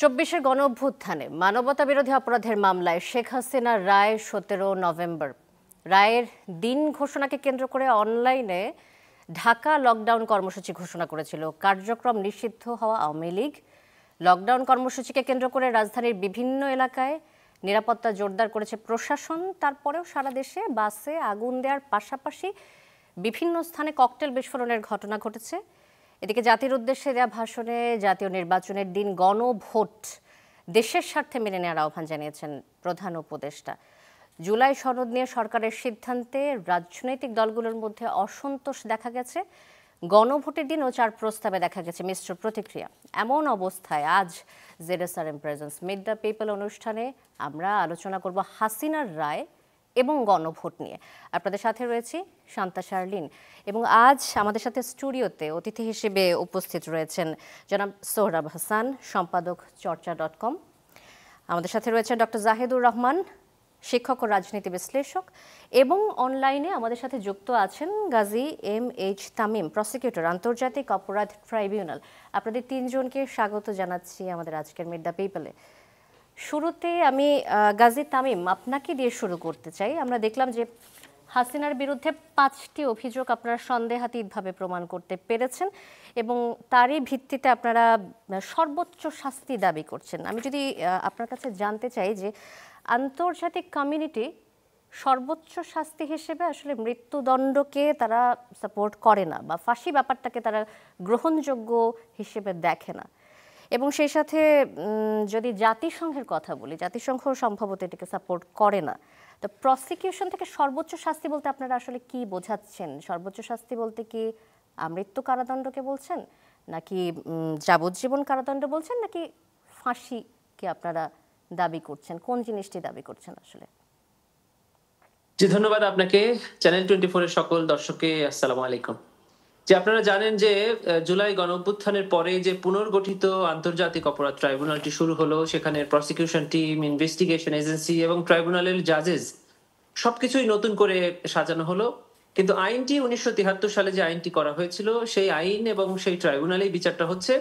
২৪-এর গণঅভ্যুত্থানে মানবতাবিরোধী অপরাধের মামলায় শেখ হাসিনার রায় ১৭ নভেম্বর। রায়ের দিন ঘোষণাকে কেন্দ্র করে অনলাইনে ঢাকা লকডাউন কর্মসূচি ঘোষণা করেছিল কার্যক্রম নিষিদ্ধ হওয়া আওয়ামী লীগ। লকডাউন কর্মসূচিকে কেন্দ্র করে রাজধানীর বিভিন্ন এলাকায় নিরাপত্তা জোরদার করেছে প্রশাসন। তারপরেও সারা দেশে বাসে আগুন দেওয়ার পাশাপাশি বিভিন্ন স্থানে ককটেল বিস্ফোরণের ঘটনা ঘটেছে। এদিকে জাতির উদ্দেশ্যে দেওয়া ভাষণে জাতীয় নির্বাচনের দিন গণভোট দেশের স্বার্থে মেনে নেওয়ার আহ্বান জানিয়েছেন প্রধান উপদেষ্টা। জুলাই সনদ নিয়ে সরকারের সিদ্ধান্তে রাজনৈতিক দলগুলোর মধ্যে অসন্তোষ দেখা গেছে। গণভোটের দিনও 4 প্রস্তাবে দেখা গেছে মিশ্র প্রতিক্রিয়া। এমন অবস্থায় আজ ZSRM presence meet the people অনুষ্ঠানে আমরা আলোচনা করব হাসিনার রায় এবং গণভোট নিয়ে। আপনাদের সাথে রয়েছি শান্তা শারলিন এবং আজ আমাদের সাথে স্টুডিওতে অতিথি হিসেবে উপস্থিত রয়েছেন জনাব সোহরাব হাসান, সম্পাদক চর্চা.com। আমাদের সাথে রয়েছেন ডক্টর জাহিদুর রহমান, শিক্ষক ও রাজনীতি বিশ্লেষক, এবং অনলাইনে আমাদের সাথে যুক্ত আছেন গাজী MH তামিম, প্রসিকিউটর, আন্তর্জাতিক অপরাধ ট্রাইব্যুনাল। আপনাদের তিনজনকে স্বাগত জানাচ্ছি আমাদের আজকের মিট দ্য পিপলে। শুরুতে আমি গাজী তামিম আপনাকে দিয়ে শুরু করতে চাই। আমরা দেখলাম যে হাসিনার বিরুদ্ধে 5টি অভিযোগ আপনারা সন্দেহাতীতভাবে প্রমাণ করতে পেরেছেন এবং তারই ভিত্তিতে আপনারা সর্বোচ্চ শাস্তি দাবি করছেন। আমি যদি আপনার কাছে জানতে চাই যে আন্তর্জাতিক কমিউনিটি সর্বোচ্চ শাস্তি হিসেবে আসলে মৃত্যুদণ্ডকে তারা সাপোর্ট করে না বা ফাঁসি ব্যাপারটাকে তারা গ্রহণযোগ্য হিসেবে দেখে না, এবং সেই সাথে যদি জাতিসংঘের কথা বলি, জাতিসংঘ সম্ভবত এটাকে সাপোর্ট করে না। তো প্রসিকিউশন থেকে সর্বোচ্চ শাস্তি বলতে আপনারা আসলে কি বোঝাচ্ছেন? সর্বোচ্চ শাস্তি বলতে কি মৃত্যু কারাদণ্ডকে বলছেন, নাকি যাবজ্জীবন কারাদণ্ড বলছেন, নাকি ফাঁসিকে আপনারা দাবি করছেন? কোন জিনিসটি দাবি করছেন আসলে? জি, ধন্যবাদ আপনাকে। চ্যানেল 24 এর সকল দর্শককে আসসালামু আলাইকুম। যে আপনারা জানেন যে জুলাই গণঅভ্যুত্থানের পরে যে পুনর্গঠিত আন্তর্জাতিক অপরাধ ট্রাইব্যুনালটি শুরু হলো, সেখানে প্রসিকিউশন টিম, ইনভেস্টিগেশন এজেন্সি এবং ট্রাইব্যুনালের জাজেস সবকিছুই নতুন করে সাজানো হলো। কিন্তু আইনটি 1973 সালে যে আইনটি করা হয়েছিল, সেই আইন এবং সেই ট্রাইব্যুনালেই বিচারটা হচ্ছে।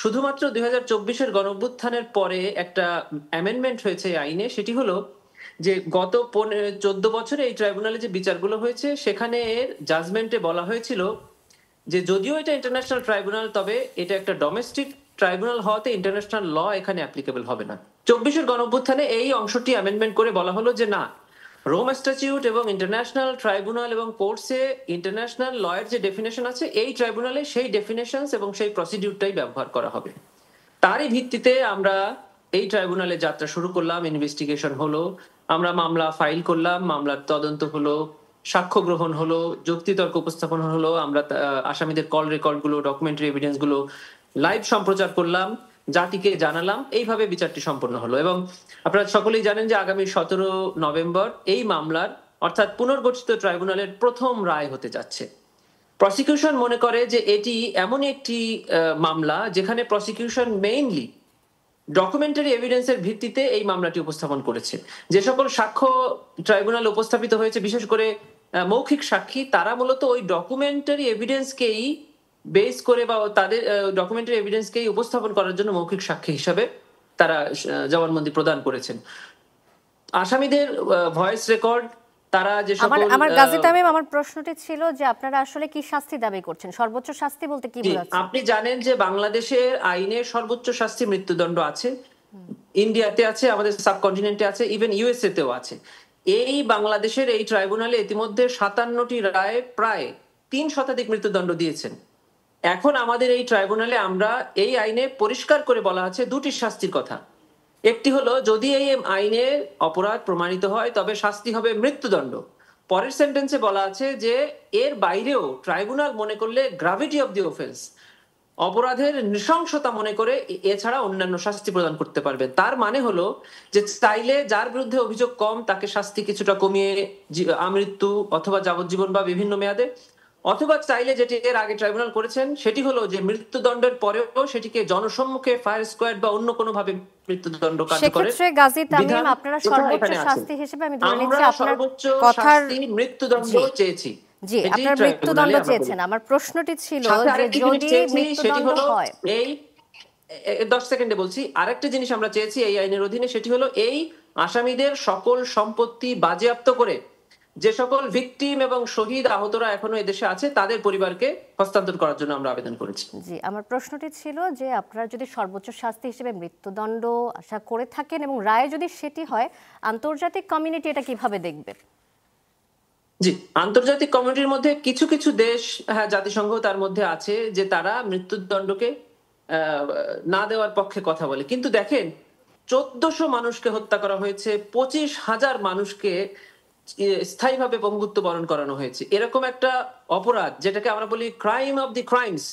শুধুমাত্র 2024-এর গণঅভ্যুত্থানের পরে একটা অ্যামেন্ডমেন্ট হয়েছে আইনে, সেটি হলো যে গত 14 বছরে এই ট্রাইব্যুনালে যে বিচারগুলো হয়েছে, সেখানে জাজমেন্টে বলা হয়েছিল যে যদিও এটা ইন্টারন্যাশনাল ট্রাইব্যুনাল, তবে এটা একটা ডোমেস্টিক ট্রাইব্যুনাল হওয়াতে ইন্টারন্যাশনাল ল এখানে অ্যাপ্লিকেবল হবে না। 24-এর গণঅভ্যুত্থানে এই অংশটি অ্যামেন্ডমেন্ট করে বলা হলো যে না, রোম স্ট্যাটিউট এবং ইন্টারন্যাশনাল ট্রাইব্যুনাল এবং কোর্টসে ইন্টারন্যাশনাল লয়ের যে ডেফিনেশন আছে, এই ট্রাইব্যুনালে সেই ডেফিনেশনস এবং সেই প্রসিডিউরটাই ব্যবহার করা হবে। তারই ভিত্তিতে আমরা এই ট্রাইব্যুনালে যাত্রা শুরু করলাম। ইনভেস্টিগেশন হলো, আমরা মামলা ফাইল করলাম, মামলার তদন্ত হলো, সাক্ষ্য গ্রহণ হলো, যুক্তিতর্ক উপস্থাপন হলো, আমরা আসামিদের কল রেকর্ড গুলো, ডকুমেন্টারি এভিডেন্স গুলো লাইভ সম্প্রচার করলাম, জাতিকে জানালাম। এইভাবে বিচারটি সম্পন্ন হলো এবং আপনারা সকলেই জানেন যে আগামী 17 নভেম্বর এই মামলার অর্থাৎ পুনর্গঠিত ট্রাইব্যুনালের প্রথম রায় হতে যাচ্ছে। প্রসিকিউশন মনে করে যে এটি এমন একটি মামলা যেখানে প্রসিকিউশন মেইনলি ডকুমেন্টারি এভিডেন্সের ভিত্তিতে এই মামলাটি উপস্থাপন করেছে। যে সকল সাক্ষ্য ট্রাইব্যুনাল উপস্থাপিত হয়েছে, বিশেষ করে মৌখিক সাক্ষী, তারা মূলত ওই ডকুমেন্টারি এভিডেন্সকেই বেস করে বা তাদের ডকুমেন্টারি এভিডেন্সকেই উপস্থাপন করার জন্য মৌখিক সাক্ষী হিসাবে তারা জবানবন্দি প্রদান করেছেন। আসামিদের ভয়েস রেকর্ড, তারা যে সকল আমার গাজী তামিম, আমার প্রশ্নটি ছিল যে আপনারা আসলে কি শাস্তি দাবি করছেন? সর্বোচ্চ শাস্তি বলতে কি বোঝাচ্ছেন? আপনি জানেন যে বাংলাদেশের আইনে সর্বোচ্চ শাস্তি মৃত্যুদণ্ড আছে, ইন্ডিয়াতে আছে, আমাদের সাবকন্টিনেন্টে আছে, ইভেন USA তেও আছে। এই বাংলাদেশের এই ট্রাইব্যুনালে ইতিমধ্যে 57টি রায়ে প্রায় 3 শতাধিক মৃত্যুদণ্ড দিয়েছেন। এখন আমাদের এই ট্রাইব্যুনালে আমরা এই আইনে পরিষ্কার করে বলা আছে 2টি শাস্তির কথা। একটি হলো, যদি এই আইনে অপরাধ প্রমাণিত হয় তবে শাস্তি হবে মৃত্যুদণ্ড। পরের সেন্টেন্সে বলা আছে যে এর বাইরেও ট্রাইব্যুনাল মনে করলে গ্র্যাভিটি অফ দি অফেন্স, অপরাধের নৃশংসতা মনে করে এছাড়া অন্যান্য শাস্তি প্রদান করতে পারবে। তার মানে হলো যে চাইলে যার বিরুদ্ধে অভিযোগ কম তাকে শাস্তি কিছুটা কমিয়ে আমৃত্যু অথবা যাবজ্জীবন বা বিভিন্ন মেয়াদে, অথবা চাইলে যেটি এর আগে ট্রাইব্যুনাল করেছেন সেটি হলো যে মৃত্যুদণ্ডের পরেও সেটিকে জনসম্মুখে ফায়ার স্কোয়াড বা অন্য কোনো ভাবে মৃত্যুদণ্ড কার্যকর। সেক্ষেত্রে গাজী তামিম, আপনারা সর্বোচ্চ শাস্তি হিসেবে আমি ধরে নিচ্ছি আপনার কথার মৃত্যুদণ্ড চেয়েছি। জি, আপনারা মৃত্যুদণ্ড চেয়েছেন। আমার প্রশ্নটি ছিল যে যদি মৃত্যুদণ্ড হয়, 10 সেকেন্ডে বলছি। আরেকটা জিনিস আমরা চেয়েছি এই আইনের অধীনে, সেটি হলো এই আসামিদের সকল সম্পত্তি বাজেয়াপ্ত করে যে সকল ভিকটিম এবং শহীদ আহতরা এখনো এদেশে আছে তাদের পরিবারকে হস্তান্তর করার জন্য আমরা আবেদন করেছি। জি, আমার প্রশ্নটি ছিল যে আপনারা যদি সর্বোচ্চ শাস্তি হিসেবে মৃত্যুদণ্ড আশা করে থাকেন এবং রায় যদি সেটি হয়, আন্তর্জাতিক কমিউনিটি এটা কিভাবে দেখবে? জি, আন্তর্জাতিক কমিউনিটির মধ্যে কিছু কিছু দেশ, হ্যাঁ জাতিসংঘ তার মধ্যে আছে, যে তারা মৃত্যুদণ্ডকে না দেওয়ার পক্ষে কথা বলে। কিন্তু দেখেন, 1400 মানুষকে হত্যা করা হয়েছে, 25,000 মানুষকে স্থায়ীভাবে পঙ্গুত্ব বরণ করানো হয়েছে। এরকম একটা অপরাধ, যেটাকে আমরা বলি ক্রাইম অফ দি ক্রাইমস,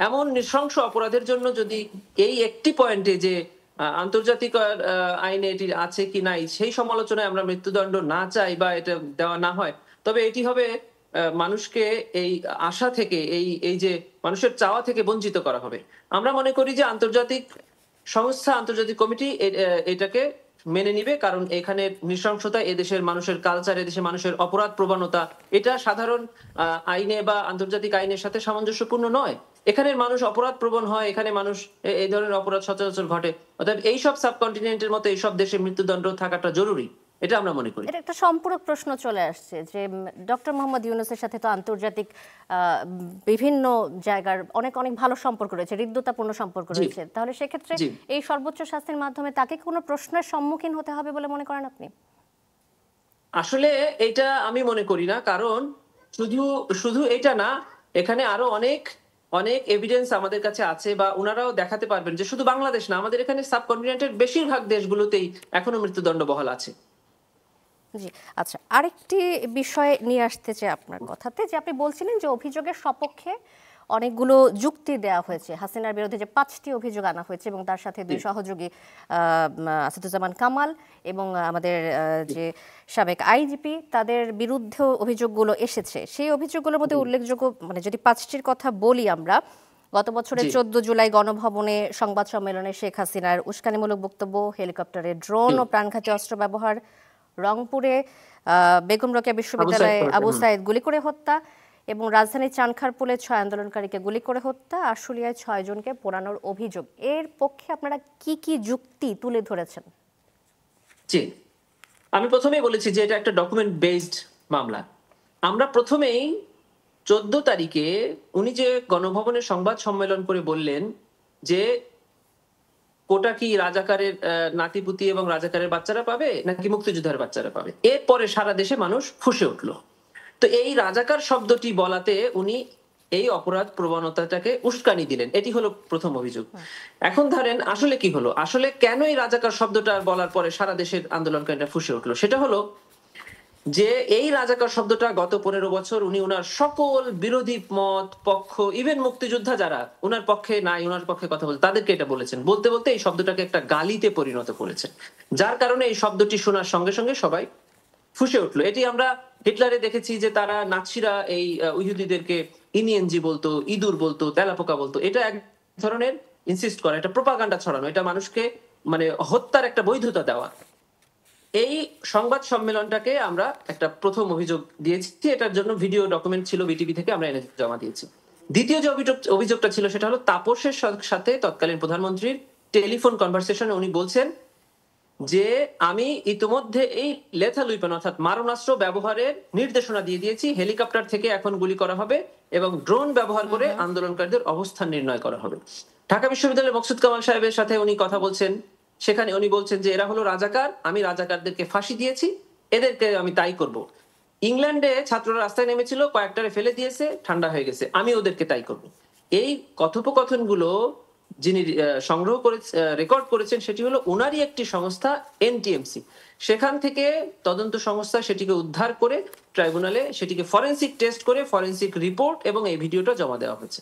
এমন নৃশংস অপরাধের জন্য যদি এই একটি পয়েন্টে যে আন্তর্জাতিক আইনে এটি আছে কি নাই সেই সমালোচনায় আমরা মৃত্যুদণ্ড না চাই বা এটা দেওয়া না হয়, তবে এটি হবে মানুষকে এই আশা থেকে, এই যে মানুষের চাওয়া থেকে বঞ্চিত করা হবে। আমরা মনে করি যে আন্তর্জাতিক সংস্থা, আন্তর্জাতিক কমিটি এটাকে মেনে নিবে, কারণ এখানে নৃশংসতা, এদেশের মানুষের কালচার, এদেশের মানুষের অপরাধ প্রবণতা, এটা সাধারণ আইনে বা আন্তর্জাতিক আইনের সাথে সামঞ্জস্যপূর্ণ নয়। এখানের মানুষ অপরাধ প্রবণ হয়, এখানে মানুষ এই ধরনের অপরাধ সচরাচর ঘটে। অর্থাৎ এইসব সাবকন্টিনেন্টের মতো এইসব দেশে মৃত্যুদণ্ড থাকাটা জরুরি, এটা আমরা মনে করি। এটা একটা সম্পূরক প্রশ্ন চলে আসছে যে ডক্টর মোহাম্মদ ইউনূসের সাথে তো আন্তর্জাতিক বিভিন্ন জায়গার অনেক অনেক ভালো সম্পর্ক রয়েছে, হৃদ্যতাপূর্ণ সম্পর্ক রয়েছে, তাহলে সেক্ষেত্রে এই সর্বোচ্চ শাস্তির মাধ্যমে তাকে কোনো প্রশ্নের সম্মুখীন হতে হবে বলে মনে করেন আপনি? আসলে এটা আমি মনে করি না, কারণ শুধু শুধু এটা না, এখানে আরো অনেক অনেক এভিডেন্স আমাদের কাছে আছে, বা ওনারাও দেখাতে পারবেন যে শুধু বাংলাদেশ না, আমাদের এখানে সাবকন্টিনেন্টের বেশিরভাগ দেশগুলোতেই এখনো মৃত্যুদণ্ড বহাল আছে। জি, আচ্ছা, আরেকটি বিষয় নিয়ে আসতে চাই আপনার কথাতে, যে আপনি বলছিলেন যে অভিযোগের সপক্ষে অনেকগুলো যুক্তি দেওয়া হয়েছে, হাসিনার বিরুদ্ধে যে 5টি অভিযোগ আনা হয়েছে এবং তার সাথে 2 সহযোগী আসাদুজ্জামান কামাল এবং আমাদের যে সাবেক আইজিপি, তাদের বিরুদ্ধেও অভিযোগগুলো এসেছে। সেই অভিযোগগুলোর মধ্যে উল্লেখযোগ্য, মানে যদি 5টির কথা বলি আমরা, গত বছরের 14 জুলাই গণভবনে সংবাদ সম্মেলনে শেখ হাসিনার উস্কানিমূলক বক্তব্য, হেলিকপ্টারে ড্রোন ও প্রাণঘাতী অস্ত্র ব্যবহার, রংপুরে বেগম রোকেয়া বিশ্ববিদ্যালয়ে আবু সাইদ গুলি করে হত্যা এবং রাজধানীর চানখারপুলে 6 আন্দোলনকারীকে গুলি করে হত্যা, আশুলিয়ায় 6 জনকে পোড়ানোর অভিযোগ। এর পক্ষে আপনারা কি কি যুক্তি তুলে ধরেছেন? জি, আমি প্রথমেই বলেছি যে এটা একটা ডকুমেন্ট বেসড মামলা। আমরা প্রথমেই 14 তারিখে উনি যে গণভবনের সংবাদ সম্মেলন করে বললেন যে কোটা কি রাজাকারের নাতিপুতি এবং রাজাকারের বাচ্চারা পাবে নাকি মুক্তিযোদ্ধার বাচ্চারা পাবে, এরপরে সারা দেশে মানুষ ফুঁসে উঠলো। তো এই রাজাকার শব্দটি বলাতে উনি এই অপরাধ প্রবণতাটাকে উস্কানি দিলেন, এটি হলো প্রথম অভিযোগ। এখন ধরেন আসলে কি হলো, আসলে কেন এই রাজাকার শব্দটা বলার পরে সারা দেশের আন্দোলনকারীরা ফুঁসে উঠলো, সেটা হলো যে এই রাজাকার শব্দটা গত 15 বছর উনি ওনার সকল বিরোধী মত পক্ষ, ইভেন মুক্তিযোদ্ধা যারা ওনার পক্ষে নাই, ওনার পক্ষে কথা বলতে, তাদেরকে এটা বলেছেন। বলতে বলতে এই শব্দটাকে একটা গালিতে পরিণত করেছেন, যার কারণে এই শব্দটি শোনার সঙ্গে সঙ্গে সবাই ফুঁসে উঠলো। এটি আমরা হিটলারে দেখেছি যে তারা নাৎসিরা এই ইহুদিদেরকে ইনিয়েনজি বলতো, ইঁদুর বলতো, তেলাপোকা বলতো। এটা এক ধরনের ইনসিস্ট করা, এটা প্রোপাগান্ডা ছড়ানো, এটা মানুষকে মানে হত্যার একটা বৈধতা দেওয়া। এই সংবাদ সম্মেলনটাকে আমরা একটা প্রথম অভিযোগ দিয়েছি, এটার জন্য ভিডিও ডকুমেন্ট ছিল বিটিভি থেকে, আমরা এনে জমা দিয়েছি। দ্বিতীয় যে অভিযোগটা ছিল সেটা হলো তাপসের সাথে তৎকালীন প্রধানমন্ত্রীর টেলিফোন কনভারসেশনে উনি বলছেন যে আমি ইতিমধ্যে এই লেথাল উইপন অর্থাৎ মারণাস্ত্র ব্যবহারের নির্দেশনা দিয়ে দিয়েছি, হেলিকপ্টার থেকে এখন গুলি করা হবে এবং ড্রোন ব্যবহার করে আন্দোলনকারীদের অবস্থান নির্ণয় করা হবে। ঢাকা বিশ্ববিদ্যালয়ের মকসুদ কামাল সাহেবের সাথে উনি কথা বলছেন, সেখানে উনি বলছেন যে এরা হলো রাজাকার, আমি রাজাকারদেরকে ফাঁসি দিয়েছি, এদেরকে আমি তাই করব। ইংল্যান্ডে ছাত্ররা রাস্তায় নেমেছিল, কয়েকটারে ফেলে দিয়েছে, ঠান্ডা হয়ে গেছে, আমি ওদেরকে তাই করব। এই কথোপকথনগুলো যিনি সংগ্রহ করে রেকর্ড করেছেন সেটি হলো ওনারই একটি সংস্থা এনটিএমসি। সেখান থেকে তদন্ত সংস্থা সেটিকে উদ্ধার করে ট্রাইব্যুনালে সেটিকে ফরেনসিক টেস্ট করে ফরেনসিক রিপোর্ট এবং এই ভিডিওটা জমা দেওয়া হয়েছে।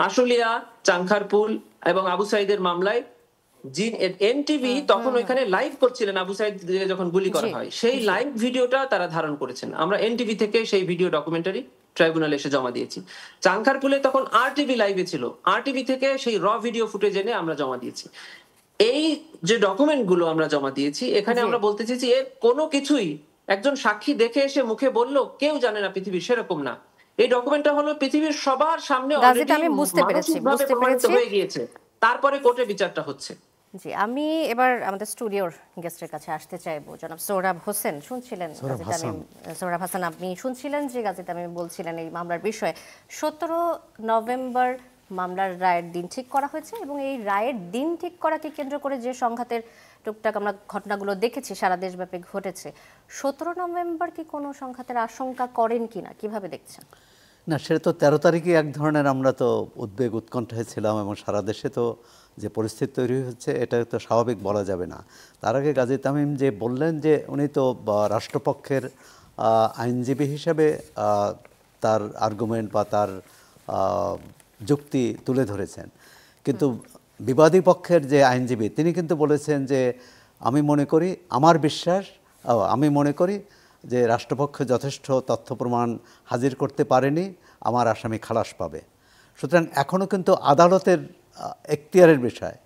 আশুলিয়া, চাংখারপুল এবং আবু সাইদের মামলায় এনটিভি তখন ওইখানে লাইভ করছিলেন, আবু সাইদ যখন গুলি করা হয় সেই লাইভ ভিডিওটা তারা ধারণ করেছেন। আমরা এনটিভি থেকে সেই ভিডিও ডকুমেন্টারি ট্রাইব্যুনালে এসে জমা দিয়েছি। চাংখারপুলে তখন আরটিভি লাইভে ছিল, আরটিভি থেকে সেই র ভিডিও ফুটেজ এনে আমরা জমা দিয়েছি। এই যে ডকুমেন্ট গুলো আমরা জমা দিয়েছি, এখানে আমরা বলতে চাইছি এর কোনো কিছুই একজন সাক্ষী দেখে এসে মুখে বললো কেউ জানে না পৃথিবীর, সেরকম না। এই ডকুমেন্টটা হলো পৃথিবীর সবার সামনে অলরেডি আমি বুঝতে পেরেছি হয়ে গিয়েছে। তারপরে কোর্টে বিচারটা হচ্ছে। জি, আমি এবার আমাদের স্টুডিওর গেস্টের কাছে আসতে চাইবো। জনাব সোহরাব হোসেন শুনছিলেন, গাজী তামিম, সোহরাব হাসান আপনি শুনছিলেন যে গাজী তামিম বলছিলেন এই মামলার বিষয়ে। 17 নভেম্বর মামলার রায়ের দিন ঠিক করা হয়েছে এবং এই রায়ের দিন ঠিক করাকে কেন্দ্র করে যে সংঘাতের টুকটাক আমরা ঘটনাগুলো দেখেছি সারা দেশব্যাপী ঘটেছে, 17 নভেম্বর কি কোনো সংঘাতের আশঙ্কা করেন কিনা, কিভাবে দেখছেন? না, সেটা তো 13 তারিখে এক ধরনের আমরা তো উদ্বেগ উৎকণ্ঠায় ছিলাম এবং সারা দেশে তো যে পরিস্থিতি তৈরি হচ্ছে এটা তো স্বাভাবিক বলা যাবে না। তার আগে গাজী তামিম যে বললেন যে উনি তো রাষ্ট্রপক্ষের আইনজীবী হিসেবে তার আর্গুমেন্ট বা তার যুক্তি তুলে ধরেছেন, কিন্তু বিবাদী পক্ষের যে আইনজীবী তিনি কিন্তু বলেছেন যে আমি মনে করি, আমার বিশ্বাস, আমি মনে করি যে রাষ্ট্রপক্ষ যথেষ্ট তথ্য প্রমাণ হাজির করতে পারেনি, আমার আসামি খালাস পাবে। সুতরাং এখনও কিন্তু আদালতের এখতিয়ারের বিষয়।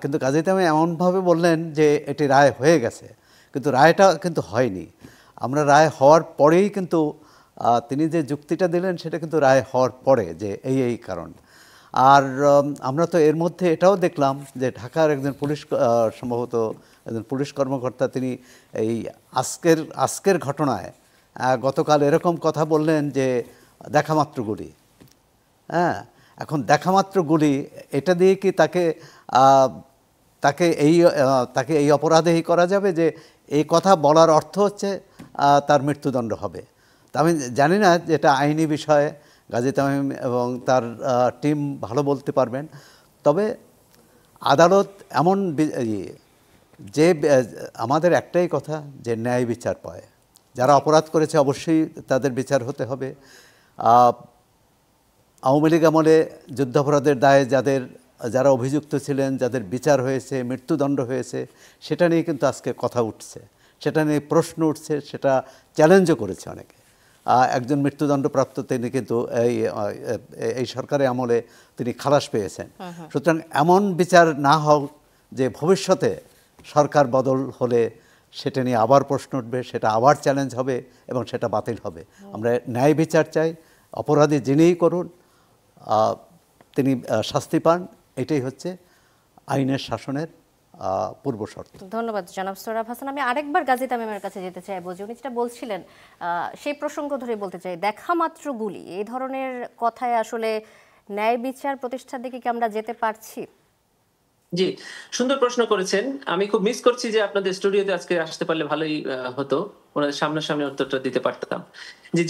কিন্তু গাজী তামিম এমনভাবে বললেন যে এটি রায় হয়ে গেছে, কিন্তু রায়টা কিন্তু হয়নি। আমরা রায় হওয়ার পরেই কিন্তু তিনি যে যুক্তিটা দিলেন সেটা কিন্তু রায় হওয়ার পরে যে এই কারণ। আর আমরা তো এর মধ্যে এটাও দেখলাম যে ঢাকার একজন পুলিশ, সম্ভবত একজন পুলিশ কর্মকর্তা, তিনি এই আজকের ঘটনায় গতকাল এরকম কথা বললেন যে দেখামাত্র গুলি। হ্যাঁ, এখন দেখামাত্র গুলি, এটা দিয়ে কি তাকে এই অপরাধেই করা যাবে যে এই কথা বলার অর্থ হচ্ছে তার মৃত্যুদণ্ড হবে? তা আমি জানি না যে এটা আইনি বিষয়ে গাজী তামিম এবং তার টিম ভালো বলতে পারবেন। তবে আদালত এমন যে আমাদের একটাই কথা যে ন্যায় বিচার পায়। যারা অপরাধ করেছে অবশ্যই তাদের বিচার হতে হবে। আওয়ামী লীগ আমলে যুদ্ধাপরাধের দায়ে যারা অভিযুক্ত ছিলেন, যাদের বিচার হয়েছে, মৃত্যুদণ্ড হয়েছে, সেটা নিয়ে কিন্তু আজকে কথা উঠছে, সেটা নিয়ে প্রশ্ন উঠছে, সেটা চ্যালেঞ্জও করেছে অনেকে। একজন মৃত্যুদণ্ডপ্রাপ্ত তিনি কিন্তু এই সরকারের আমলে তিনি খালাস পেয়েছেন। সুতরাং এমন বিচার না হোক যে ভবিষ্যতে সরকার বদল হলে সেটা নিয়ে আবার প্রশ্ন উঠবে, সেটা আবার চ্যালেঞ্জ হবে এবং সেটা বাতিল হবে। আমরা ন্যায় বিচার চাই, অপরাধী যিনিই করুন তিনি শাস্তি পান, এটাই হচ্ছে আইনের শাসনের পূর্ব শর্ত। ধন্যবাদ জনাব সোহরাব হাসান। আমি আরেকবার গাজী তামিমের কাছে যেতে চাইবো যে উনি যেটা বলছিলেন সেই প্রসঙ্গ ধরে বলতে চাই, দেখা মাত্র গুলি, এই ধরনের কথায় আসলে ন্যায় বিচার প্রতিষ্ঠার দিকে কি আমরা যেতে পারছি? জি, সুন্দর প্রশ্ন করেছেন। আমি খুব মিস করছি যে আপনাদের স্টুডিওতে আজকে আসতে পারলে ভালোই হতো, ওনাদের সামনাসামনি উত্তরটা দিতে পারতাম।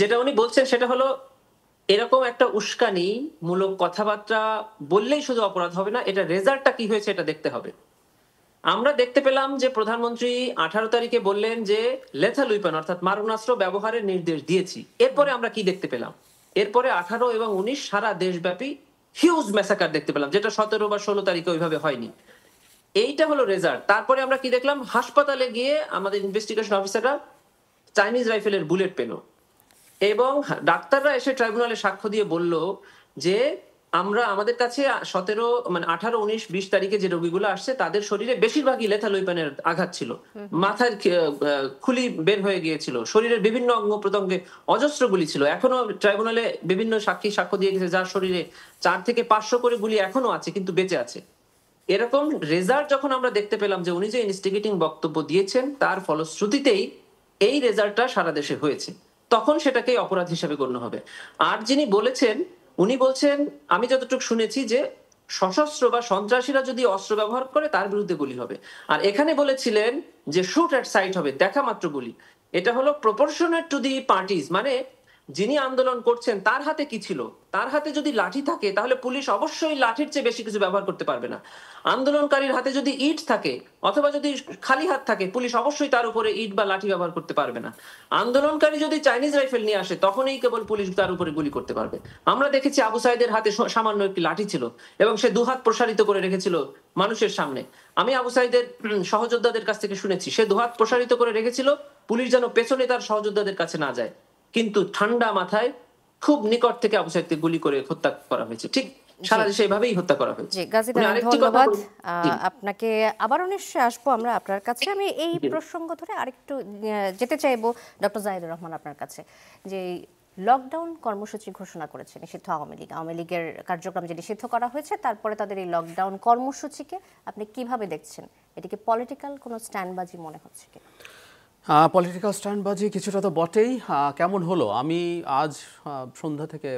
যেটা উনি বলছেন সেটা হলো, এরকম একটা উস্কানি মূলক কথাবার্তা বললেই শুধু অপরাধ হবে না, এটা রেজাল্টটা কি হয়েছে এটা দেখতে হবে। আমরা দেখতে পেলাম যে প্রধানমন্ত্রী 18 তারিখে বললেন যে লেথাল উইপন অর্থাৎ মারণাস্ত্র ব্যবহারের নির্দেশ দিয়েছি। এরপরে আমরা কি দেখতে পেলাম? এরপরে 18 এবং 19 সারা দেশব্যাপী হিউজ ম্যাসাকার দেখতে পেলাম, যেটা 17 বা 16 তারিখে ওইভাবে হয়নি। এইটা হলো রেজাল্ট। তারপরে আমরা কি দেখলাম? হাসপাতালে গিয়ে আমাদের ইনভেস্টিগেশন অফিসাররা চাইনিজ রাইফেলের বুলেট পেল এবং ডাক্তাররা এসে ট্রাইব্যুনালে সাক্ষ্য দিয়ে বলল যে আমাদের কাছে 18, 19, 20 তারিখে যে রোগীগুলো আসছে তাদের শরীরে বেশিরভাগই লেথাল ওয়েপনের আঘাত ছিল, মাথার খুলি বের হয়ে গিয়েছিল, শরীরের বিভিন্ন অঙ্গ প্রত্যঙ্গে অজস্র গুলি ছিল। এখনো ট্রাইব্যুনালে বিভিন্ন সাক্ষ্য দিয়ে গেছে যার শরীরে 4 থেকে 500 করে গুলি এখনো আছে কিন্তু বেঁচে আছে। এরকম রেজাল্ট যখন আমরা দেখতে পেলাম যে উনি যে ইনস্টিগেটিং বক্তব্য দিয়েছেন তার ফলশ্রুতিতেই এই রেজাল্টটা সারা দেশে হয়েছে, তখন সেটাকেই অপরাধ হিসেবে গণ্য হবে। আর যিনি বলেছেন, উনি বলছেন, আমি যতটুকু শুনেছি যে সশস্ত্র বা সন্ত্রাসীরা যদি অস্ত্র ব্যবহার করে তার বিরুদ্ধে গুলি হবে। আর এখানে বলেছিলেন যে শুট অ্যাট সাইট হবে, দেখা মাত্র গুলি। এটা হলো প্রপোর্শনেট টু দি পার্টিজ, মানে যিনি আন্দোলন করছেন তার হাতে কি ছিল? তার হাতে যদি লাঠি থাকে তাহলে পুলিশ অবশ্যই লাঠির চেয়ে বেশি কিছু ব্যবহার করতে পারবে না। আন্দোলনকারীর হাতে যদি ইট থাকে অথবা যদি খালি হাত থাকে পুলিশ অবশ্যই তার উপরে ইট বা লাঠি ব্যবহার করতে পারবে না। আন্দোলনকারী যদি চাইনিজ রাইফেল নিয়ে আসে তখনই কেবল পুলিশ তার উপরে গুলি করতে পারবে। আমরা দেখেছি আবু সাইদের হাতে সামান্য একটি লাঠি ছিল এবং সে দুহাত প্রসারিত করে রেখেছিল মানুষের সামনে। আমি আবু সাইদের সহযোদ্ধাদের কাছ থেকে শুনেছি সে দুহাত প্রসারিত করে রেখেছিল পুলিশ যেন পেছনে তার সহযোদ্ধাদের কাছে না যায়, কিন্তু ঠান্ডা মাথায় খুব নিকট থেকে আবু সাইদকে গুলি করে হত্যা করা হয়েছে। ঠিক সারা দেশে এভাবেই হত্যা করা হয়েছে। জি গাজী তামিম, ধন্যবাদ আপনাকে। আবারও নিশ্চয়ই আসবো আমরা আপনার কাছে। আমি এই প্রসঙ্গ ধরে আরেকটু যেতে চাইবো ডক্টর জাহিদুর রহমান আপনার কাছে, যে লকডাউন কর্মসূচি ঘোষণা করেছে নিষিদ্ধ আওয়ামী লীগ। আওয়ামী লীগের কার্যক্রম যে নিষিদ্ধ করা হয়েছে, তারপরে তাদের এই লকডাউন কর্মসূচিকে আপনি কিভাবে দেখছেন? এটিকে পলিটিক্যাল কোনো স্ট্যান্ডবাজি মনে হচ্ছে কি? পলিটিক্যাল স্ট্যান্ডবাজি কিছুটা তো বটেই। কেমন হলো, আমি আজ সন্ধ্যা থেকে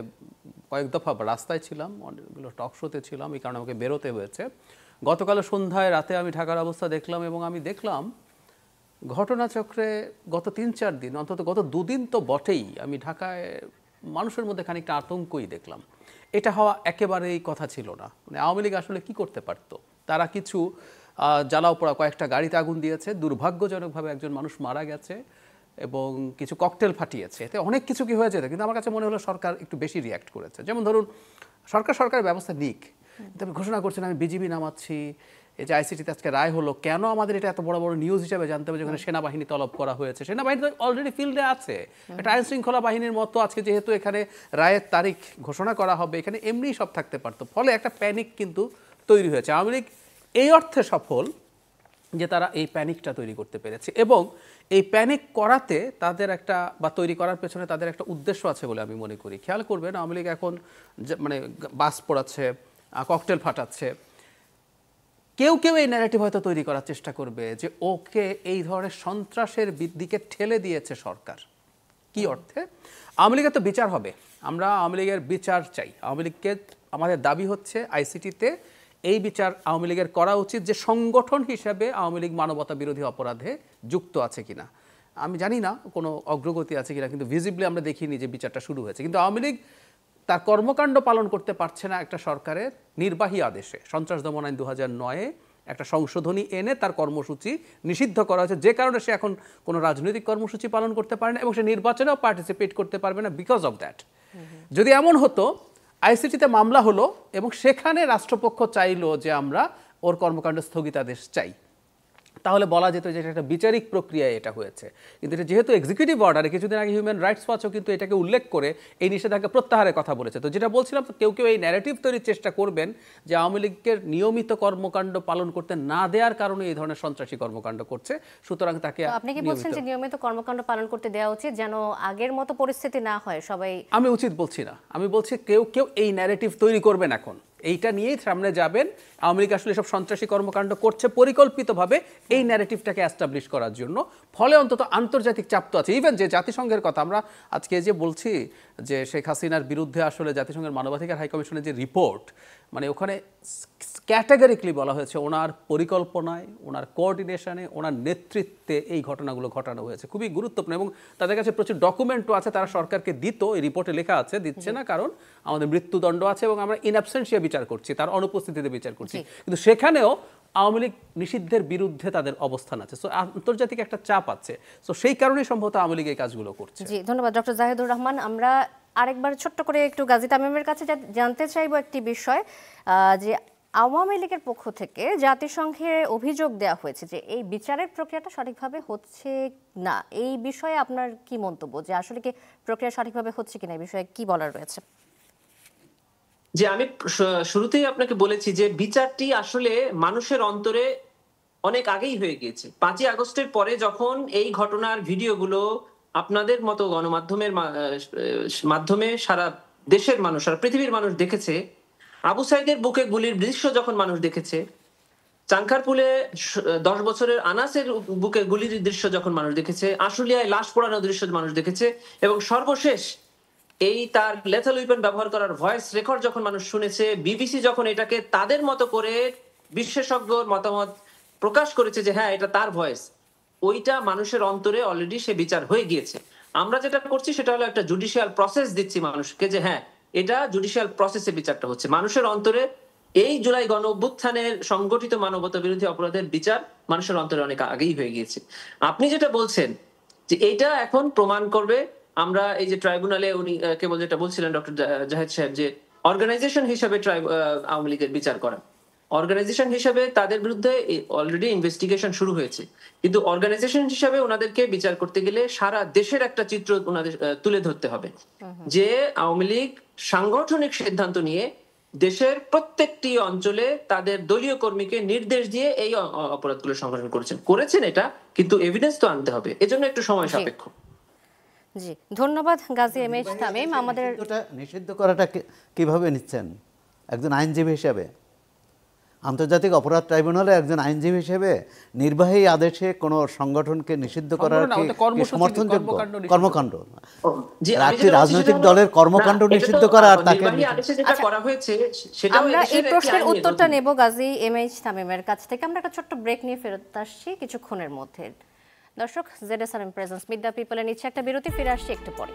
কয়েক দফা রাস্তায় ছিলাম, অনেকগুলো টক শোতে ছিলাম, এই কারণে আমাকে বেরোতে হয়েছে। গতকাল সন্ধ্যায় রাতে আমি ঢাকার অবস্থা দেখলাম, এবং আমি দেখলাম ঘটনাচক্রে গত ৩-৪ দিন, অন্তত গত 2 দিন তো বটেই, আমি ঢাকায় মানুষের মধ্যে খানিকটা আতঙ্কই দেখলাম। এটা হওয়া একেবারেই কথা ছিল না। মানে আওয়ামী লীগ আসলে কি করতে পারত? তারা কিছু জ্বালাও পোড়া কয়েকটা গাড়িতে আগুন দিয়েছে, দুর্ভাগ্যজনকভাবে একজন মানুষ মারা গেছে, এবং কিছু ককটেল ফাটিয়েছে। এতে অনেক কিছু কি হয়ে যেত, কিন্তু আমার কাছে মনে হলো সরকার একটু বেশি রিয়্যাক্ট করেছে। যেমন ধরুন, সরকারের ব্যবস্থা নিক, কিন্তু আমি ঘোষণা করছেন আমি বিজিবি নামাচ্ছি, এই যে আইসিটিতে আজকে রায় হলো, কেন আমাদের এটা এত বড় বড় নিউজ হিসেবে জানতে হবে? যেখানে সেনাবাহিনী তলব করা হয়েছে, সেনাবাহিনী তো অলরেডি ফিল্ডে আছে, একটা আইন শৃঙ্খলা বাহিনীর মতো। আজকে যেহেতু এখানে রায়ের তারিখ ঘোষণা করা হবে, এখানে এমনিই সব থাকতে পারতো। ফলে একটা প্যানিক কিন্তু তৈরি হয়েছে। আওয়ামী লীগ এই অর্থে সফল যে তারা এই প্যানিকটা তৈরি করতে পেরেছে, এবং এই প্যানিক করাতে তাদের একটা, বা তৈরি করার পেছনে তাদের একটা উদ্দেশ্য আছে বলে আমি মনে করি। খেয়াল করবেন, আওয়ামী লীগ এখন মানে বাস পোড়াচ্ছে, ককটেল ফাটাচ্ছে। কেউ কেউ এই ন্যারেটিভ হয়তো তৈরি করার চেষ্টা করবে যে ওকে এই ধরনের সন্ত্রাসের দিকে ঠেলে দিয়েছে সরকার। কি অর্থে? আওয়ামী লীগের তো বিচার হবে, আমরা আওয়ামী লীগের বিচার চাই। আওয়ামী লীগকে আমাদের দাবি হচ্ছে আইসিটিতে এই বিচার আওয়ামী লীগের করা উচিত, যে সংগঠন হিসেবে আওয়ামী লীগ মানবতা বিরোধী অপরাধে যুক্ত আছে কিনা। আমি জানি না কোনো অগ্রগতি আছে কিনা, কিন্তু ভিজিবলি আমরা দেখিনি যে বিচারটা শুরু হয়েছে। কিন্তু আওয়ামী লীগ তার কর্মকাণ্ড পালন করতে পারছে না একটা সরকারের নির্বাহী আদেশে। সন্ত্রাস দমন আইন 2009-এ একটা সংশোধনী এনে তার কর্মসূচি নিষিদ্ধ করা হয়েছে, যে কারণে সে এখন কোনো রাজনৈতিক কর্মসূচি পালন করতে পারে না, এবং সে নির্বাচনেও পার্টিসিপেট করতে পারবে না বিকজ অফ দ্যাট। যদি এমন হতো, আইসিটিতে মামলা হলো এবং সেখানে রাষ্ট্রপক্ষ চাইলো যে আমরা ওর কর্মকাণ্ড স্থগিতাদেশ চাই, তাহলে বলা যেত যে এটা একটা বিচারিক প্রক্রিয়ায় এটা হয়েছে। কিন্তু এটা যেহেতু এক্সিকিউটিভ অর্ডারে, কিছুদিন আগে হিউম্যান রাইটস ওয়াচও কিন্তু এটাকে উল্লেখ করে এই নিষেধাজ্ঞা প্রত্যাহারের কথা বলেছে। তো যেটা বলছিলাম, তো কেউ কেউ এই ন্যারেটিভ তৈরির চেষ্টা করবেন যে আওয়ামী লীগের নিয়মিত কর্মকাণ্ড পালন করতে না দেওয়ার কারণে এই ধরনের সন্ত্রাসী কর্মকাণ্ড করছে, সুতরাং তাকে। আপনি কি বলছেন যে নিয়মিত কর্মকাণ্ড পালন করতে দেওয়া উচিত, যেন আগের মতো পরিস্থিতি না হয়? সবাই, আমি উচিত বলছি না, আমি বলছি কেউ কেউ এই ন্যারেটিভ তৈরি করবেন, এখন এইটা নিয়েই সামনে যাবেন। আওয়ামী লীগ আসলে সব সন্ত্রাসী কর্মকাণ্ড করছে পরিকল্পিতভাবে এই ন্যারেটিভটাকে অ্যাস্টাবলিশ করার জন্য। ফলে অন্তত আন্তর্জাতিক চাপ তো আছে। ইভেন যে জাতিসংঘের কথা আমরা আজকে যে বলছি, যে শেখ হাসিনার বিরুদ্ধে আসলে জাতিসংঘের মানবাধিকার হাইকমিশনের যে রিপোর্ট, মানে ওখানে ক্যাটাগরিক্যালি বলা হয়েছে ওনার পরিকল্পনায়, ওনার কোঅর্ডিনেশনে, ওনার নেতৃত্বে এই ঘটনাগুলো ঘটানো হয়েছে। খুবই গুরুত্বপূর্ণ, এবং তাদের কাছে প্রচুর ডকুমেন্টও আছে, তারা সরকারকে দিত, এই রিপোর্টে লেখা আছে, দিচ্ছে না কারণ আমাদের মৃত্যুদণ্ড আছে এবং আমরা ইন অ্যাবসেন্সিয়া বিচার করছি, তার অনুপস্থিতিতে বিচার করছি। কিন্তু সেখানেও আওয়ামী লীগ নিষিদ্ধের বিরুদ্ধে তাদের অবস্থান আছে। সো আন্তর্জাতিক একটা চাপ আছে, সো সেই কারণেই সম্ভবত আওয়ামী লীগ এই কাজগুলো করছে। জি, ধন্যবাদ ডক্টর জাহিদুর রহমান। আমরা আরেকবার ছোট্ট করে একটু গাজী তামিমের কাছে জানতে চাইবো একটি বিষয়, যে আওয়ামী লীগের পক্ষ থেকে জাতিসংঘে অভিযোগ দেওয়া হয়েছে যে এই বিচারের প্রক্রিয়াটা সঠিকভাবে হচ্ছে না। এই বিষয়ে আপনার কি মন্তব্য, যে আসলে কি প্রক্রিয়া সঠিকভাবে হচ্ছে কিনা, এই বিষয়ে কি বলার রয়েছে? যে আমি শুরুতেই আপনাকে বলেছি যে বিচারটি আসলে মানুষের অন্তরে অনেক আগেই হয়ে গিয়েছে। 5ই আগস্টের পরে যখন এই ঘটনার ভিডিওগুলো আপনাদের মতো গণমাধ্যমের মাধ্যমে সারা দেশের মানুষ, সারা পৃথিবীর মানুষ দেখেছে, আবু সাইদের বুকে গুলির দৃশ্য যখন মানুষ দেখেছে, চাংখারপুলে 10 বছরের আনাসের বুকে গুলির দৃশ্য যখন মানুষ দেখেছে, আশুলিয়ায় লাশ পোড়ানোর দৃশ্য মানুষ দেখেছে, এবং সর্বশেষ এই তার লেথাল উইপন ব্যবহার করার ভয়েস রেকর্ড যখন মানুষ শুনেছে, বিবিসি যখন এটাকে তাদের মতো করে বিশেষজ্ঞর মতামত প্রকাশ করেছে যে হ্যাঁ এটা তার ভয়েস, ওইটা মানুষের অন্তরে অলরেডি সে বিচার হয়ে গিয়েছে। আমরা যেটা করছি সেটা হলো একটা জুডিশিয়াল প্রসেস দিচ্ছি মানুষকে, যে হ্যাঁ এটা জুডিশিয়াল প্রসেসে বিচারটা হচ্ছে। মানুষের অন্তরে এই জুলাই গণ অভ্যুত্থানের সংগঠিত মানবতা বিরোধী অপরাধের বিচার মানুষের অন্তরে অনেক আগেই হয়ে গিয়েছে। আপনি যেটা বলছেন যে এটা এখন প্রমাণ করবে, আমরা এই যে ট্রাইব্যুনালে উনি কেবল যেটা বলছিলেন ডক্টর জাহেদ সাহেব, যে অর্গানাইজেশন হিসেবে আওয়ামী লীগের বিচার করা, অর্গানাইজেশন হিসেবে তাদের বিরুদ্ধে অলরেডি ইনভেস্টিগেশন শুরু হয়েছে, কিন্তু অর্গানাইজেশন হিসেবে ওনাদেরকে বিচার করতে গেলে সারা দেশের একটা চিত্র ওনাদের তুলে ধরতে হবে, যে আওয়ামী লীগ সাংগঠনিক সিদ্ধান্ত নিয়ে দেশের প্রত্যেকটি অঞ্চলে তাদের দলীয় কর্মীকে নির্দেশ দিয়ে এই অপরাধগুলো সংগঠন করেছেন এটা, কিন্তু এভিডেন্স তো আনতে হবে, এজন্য একটু সময় সাপেক্ষ। জি, ধন্যবাদ গাজী এম এইচ তামিম। আমাদের নিষিদ্ধ করাটা কিভাবে নিচ্ছেন একজন আইনজীবী হিসেবে? আন্তর্জাতিক অপরাধ ট্রাইব্যুনালে একজন আইনজীবী হিসেবে নির্বাহী আদেশে কোনো সংগঠনকে নিষিদ্ধ করার কি সমর্থনযোগ্য? কর্মকাণ্ড, একটি রাজনৈতিক দলের কর্মকাণ্ড নিষিদ্ধ করা আর তাকে আমরা এই প্রশ্নের উত্তরটা নেব গাজী এম এইচ তামিমের কাছ থেকে। আমরা একটা ছোট্ট ব্রেক নিয়ে ফেরত আসছি কিছুক্ষণের মধ্যে। দর্শক, ZSRM প্রেজেন্স মিট দ্য পিপলে নিচ্ছে একটা বিরতি, ফিরে আসছি একটু পরে।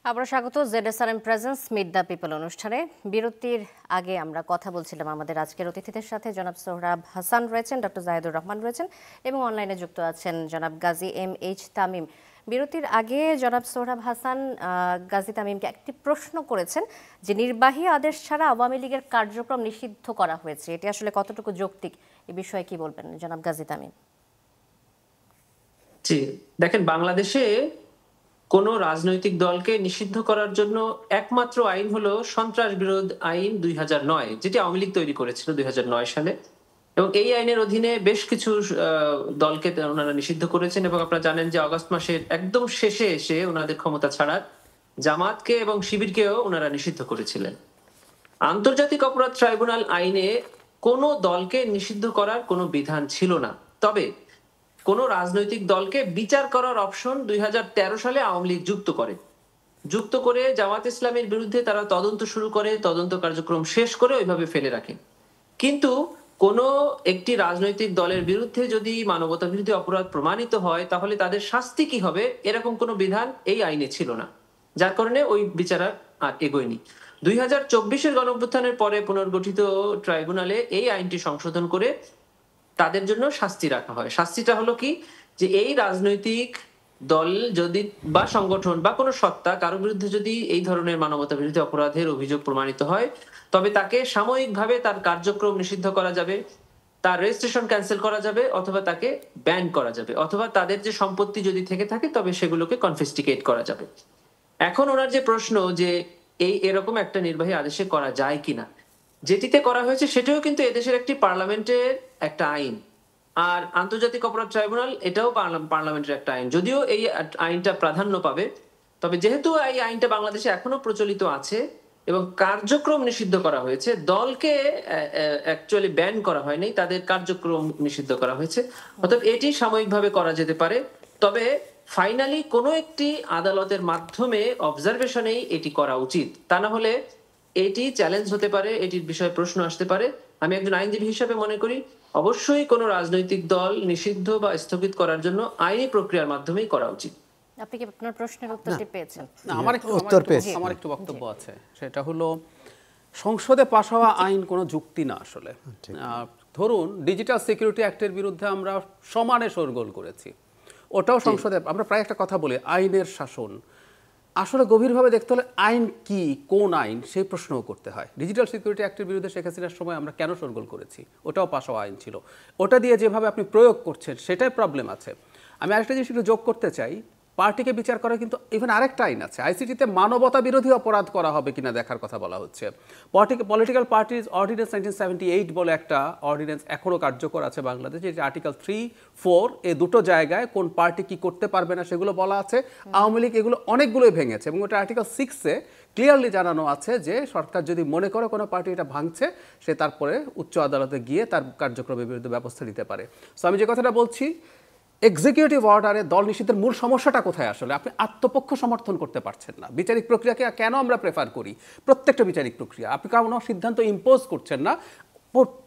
আবার স্বাগত ZSRM presence meet the people অনুষ্ঠানে। বিরতির আগে আমরা কথা বলছিলাম আমাদের আজকের অতিথিদের সাথে। জনাব সোহরাব হাসান রয়েছেন, ডক্টর জাহিদুর রহমান রয়েছেন এবং অনলাইনে যুক্ত আছেন জনাব গাজী এম এইচ তামিম। বিরতির আগে জনাব সোহরাব হাসান গাজী তামিমকে একটি প্রশ্ন করেছেন যে নির্বাহী আদেশ ছাড়া আওয়ামী লীগের কার্যক্রম নিষিদ্ধ করা হয়েছে, এটি আসলে কতটুকু যৌক্তিক, এ বিষয়ে কি বলবেন জনাব গাজী তামিম? জি, দেখেন, বাংলাদেশে কোন রাজনৈতিক দলকে নিষিদ্ধ করার জন্য একমাত্র আইন হলো সন্ত্রাস বিরোধ আইন 2009, যেটি আওয়ামী লীগ তৈরি করেছিল 2009 সালে। এবং এই আইনের অধীনে বেশ কিছু দলকে ওনারা নিষিদ্ধ করেছেন। এবং আপনারা জানেন যে আগস্ট মাসের একদম শেষে এসে ওনাদের ক্ষমতা ছাড়ার জামাতকে এবং শিবিরকেও ওনারা নিষিদ্ধ করেছিলেন। আন্তর্জাতিক অপরাধ ট্রাইব্যুনাল আইনে কোনো দলকে নিষিদ্ধ করার কোনো বিধান ছিল না। তবে কোন রাজনৈতিক দলকে বিচার করার অপশন 2013 সালে আওয়ামী লীগ যুক্ত করে জামাত ইসলামের বিরুদ্ধে তারা তদন্ত শুরু করে, তদন্ত কার্যক্রম শেষ করে ওইভাবে ফেলে রাখে। কিন্তু কোন একটি রাজনৈতিক দলের বিরুদ্ধে যদি মানবতা বিরোধী অপরাধ প্রমাণিত হয় তাহলে তাদের শাস্তি কি হবে এরকম কোনো বিধান এই আইনে ছিল না, যার কারণে ওই বিচার আর এগোয়নি। 2024-এর গণঅভ্যুত্থানের পরে পুনর্গঠিত ট্রাইব্যুনালে এই আইনটি সংশোধন করে তাদের জন্য শাস্তি রাখা হয়। শাস্তিটা হলো কি, যে এই রাজনৈতিক দল যদি বা সংগঠন বা কোনো সত্তা কারো বিরুদ্ধে যদি এই ধরনের মানবতা বিরোধী অপরাধের অভিযোগ প্রমাণিত হয় তবে তাকে সাময়িকভাবে তার কার্যক্রম নিষিদ্ধ করা যাবে, তার রেজিস্ট্রেশন ক্যান্সেল করা যাবে, অথবা তাকে ব্যান করা যাবে, অথবা তাদের যে সম্পত্তি যদি থেকে থাকে তবে সেগুলোকে কনফিসকেট করা যাবে। এখন ওনার যে প্রশ্ন যে এরকম একটা নির্বাহী আদেশে করা যায় কিনা, যেটিতে করা হয়েছে সেটাও কিন্তু এদেশের একটি পার্লামেন্টের একটা আইন, আর আন্তর্জাতিক অপরাধ ট্রাইব্যুনাল এটাও পার্লামেন্টের একটা আইন। যদিও এই আইনটা প্রাধান্য পাবে, তবে যেহেতু এই আইনটা বাংলাদেশে এখনো প্রচলিত আছে এবং কার্যক্রম নিষিদ্ধ করা হয়েছে, দলকে অ্যাকচুয়ালি ব্যান করা হয়নি, তাদের কার্যক্রম নিষিদ্ধ করা হয়েছে, অর্থাৎ এটি সাময়িকভাবে করা যেতে পারে। তবে ফাইনালি কোনো একটি আদালতের মাধ্যমে অবজারভেশনেই এটি করা উচিত, তা না হলে এটি চ্যালেঞ্জ হতে পারে, এটির বিষয়ে প্রশ্ন আসতে পারে। আমি একজন আইনজীবী হিসেবে মনে করি অবশ্যই কোনো রাজনৈতিক দল নিষিদ্ধ বা স্থগিত করার জন্য আইনি প্রক্রিয়ার মাধ্যমেই করা উচিত। আপনি কি আপনার প্রশ্নের উত্তরটি পেয়েছেন? আমার একটু বক্তব্য আছে, সেটা হলো সংসদে পাশ হওয়া আইন কোনো যুক্তি না আসলে। ধরুন ডিজিটাল সিকিউরিটি অ্যাক্টের বিরুদ্ধে আমরা সমানে শোরগোল করেছি, ওটাও সংসদে। আমরা প্রায় একটা কথা বলি আইনের শাসন, আসলে গভীরভাবে দেখতে হলে আইন কি, কোন আইন, সেই প্রশ্নও করতে হয়। ডিজিটাল সিকিউরিটি অ্যাক্টের বিরুদ্ধে শেখ হাসিনার সময় আমরা কেন শোরগোল করেছি, ওটাও পাশ হওয়া আইন ছিল। ওটা দিয়ে যেভাবে আপনি প্রয়োগ করছেন সেটাই প্রবলেম আছে। আমি আরেকটা জিনিস একটু যোগ করতে চাই, পার্টিকে বিচার করা কিন্তু ইভেন আরেকটা আইন আছে, আইসিটিতে মানবতা বিরোধী অপরাধ করা হবে কিনা দেখার কথা বলা হচ্ছে। পলিটিক্যাল পার্টিজ অর্ডিন্যান্স 1978 বলে একটা অর্ডিন্যান্স এখনও কার্যকর আছে বাংলাদেশে, যেটা আর্টিকেল 3, 4 এই দুটো জায়গায় কোন পার্টি কি করতে পারবে না সেগুলো বলা আছে। আওয়ামী লীগ এগুলো অনেকগুলোই ভেঙেছে এবং ওটা আর্টিকেল 6-এ ক্লিয়ারলি জানানো আছে যে সরকার যদি মনে করে কোনো পার্টি এটা ভাঙছে সে তারপরে উচ্চ আদালতে গিয়ে তার কার্যক্রমের বিরুদ্ধে ব্যবস্থা নিতে পারে। সো আমি যে কথাটা বলছি, এক্সিকিউটিভ অর্ডারে দল নিষিদ্ধের মূল সমস্যাটা কোথায়? আসলে আপনি আত্মপক্ষ সমর্থন করতে পারছেন না। বিচারিক প্রক্রিয়াকে কেন আমরা প্রেফার করি, প্রত্যেকটা বিচারিক প্রক্রিয়া আপনি কোনো সিদ্ধান্ত ইম্পোজ করছেন না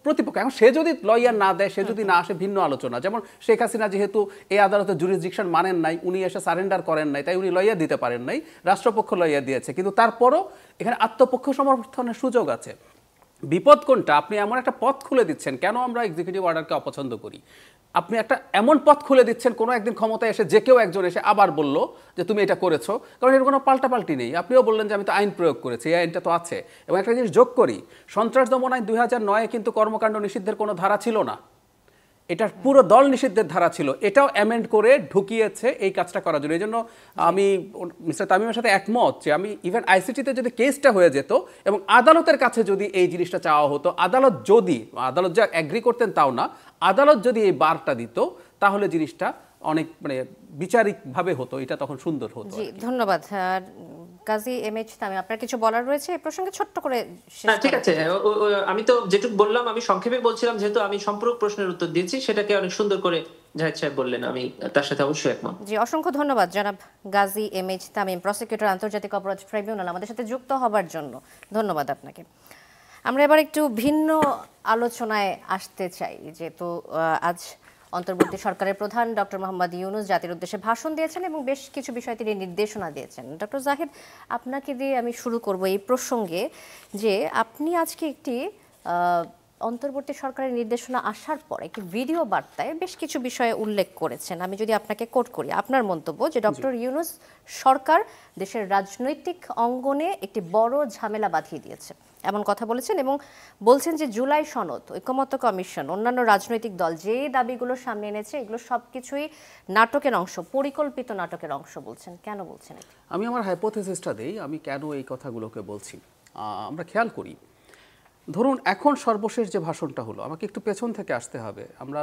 প্রতিপক্ষ। এখন সে যদি লয়ার না দেয়, সে যদি না আসে, ভিন্ন আলোচনা। যেমন শেখ হাসিনা যেহেতু এই আদালতের জুরিসডিকশন মানেন নাই, উনি এসে সারেন্ডার করেন নাই, তাই উনি লয়ার দিতে পারেন নাই, রাষ্ট্রপক্ষ লয়ার দিয়েছে, কিন্তু তারপরও এখানে আত্মপক্ষ সমর্থনের সুযোগ আছে। বিপদ কোনটা? আপনি এমন একটা পথ খুলে দিচ্ছেন, কেন আমরা এক্সিকিউটিভ অর্ডারকে অপছন্দ করি, আপনি একটা এমন পথ খুলে দিচ্ছেন, কোনো একদিন ক্ষমতায় এসে যে কেউ একজন এসে আবার বলল যে তুমি এটা করেছো, কারণ এর কোনো পাল্টাপাল্টি নেই। আপনিও বললেন যে আমি তো আইন প্রয়োগ করেছি, এই আইনটা তো আছে। এবং একটা জিনিস যোগ করি, সন্ত্রাস দমন আইন 2009-এ কিন্তু কর্মকাণ্ড নিষিদ্ধের কোনো ধারা ছিল না। এটার পুরো দল নিষিদ্ধের ধারা ছিল, এটাও অ্যামেন্ড করে ঢুকিয়েছে এই কাজটা করার জন্য। এই জন্য আমি মিস্টার তামিমের সাথে একমত যে আমি ইভেন আইসিটিতে যদি কেসটা হয়ে যেত এবং আদালতের কাছে যদি এই জিনিসটা চাওয়া হতো, আদালত যা অ্যাগ্রি করতেন তাও না, আদালত যদি এই বারটা দিত তাহলে জিনিসটা অনেক মানে বিচারিকভাবে হতো, এটা তখন সুন্দর হতো। জি ধন্যবাদ। কাজী এম এইচ তামিম, আপনার কিছু বলার রয়েছে এই প্রসঙ্গে ছোট্ট করে? ঠিক আছে, আমি তো যেটুকু বললাম আমি সংক্ষেপে বলছিলাম, যেহেতু আমি সম্পূরক প্রশ্নের উত্তর দিয়েছি, সেটাকে অনেক সুন্দর করে জাহিদ সাহেব বললেন, আমি তার সাথে অবশ্যই একমত। জি অসংখ্য ধন্যবাদ জনাব Gazi M H Tamim, prosecutor, আন্তর্জাতিক অপরাধ ট্রাইব্যুনাল, আমাদের সাথে যুক্ত হবার জন্য ধন্যবাদ আপনাকে। আমরা এবার একটু ভিন্ন আলোচনায় আসতে চাই, যেহেতু আজ অন্তর্বর্তী সরকারের প্রধান ডক্টর মোহাম্মদ ইউনূস জাতির উদ্দেশ্যে ভাষণ দিয়েছেন এবং বেশ কিছু বিষয় তিনি নির্দেশনা দিয়েছেন। ডক্টর জাহিদ, আপনাকে দিয়ে আমি শুরু করব এই প্রসঙ্গে, যে আপনি আজকে একটি অন্তর্বর্তী সরকারের নির্দেশনা আসার পর একটি ভিডিও বার্তায় বেশ কিছু বিষয়ে উল্লেখ করেছেন। আমি যদি আপনাকে কোট করি, আপনার মন্তব্য যে ডক্টর ইউনূস সরকার দেশের রাজনৈতিক অঙ্গনে একটি বড় ঝামেলা বাঁধিয়ে দিয়েছে, এমন কথা বলেছেন এবং বলছেন যে জুলাই সনদ, ঐকমত্য কমিশন, অন্যান্য রাজনৈতিক দল যে দাবিগুলো সামনে এনেছে এগুলো সবকিছুই নাটকের অংশ, পরিকল্পিত নাটকের অংশ বলছেন। কেন বলছেন এটা? আমি আমার হাইপোথেসিসটা দেই, আমি কেন এই কথাগুলোকে বলছি। আমরা খেয়াল করি, ধরুন এখন সর্বশেষ যে ভাষণটা হলো, আমাকে একটু পেছন থেকে আসতে হবে। আমরা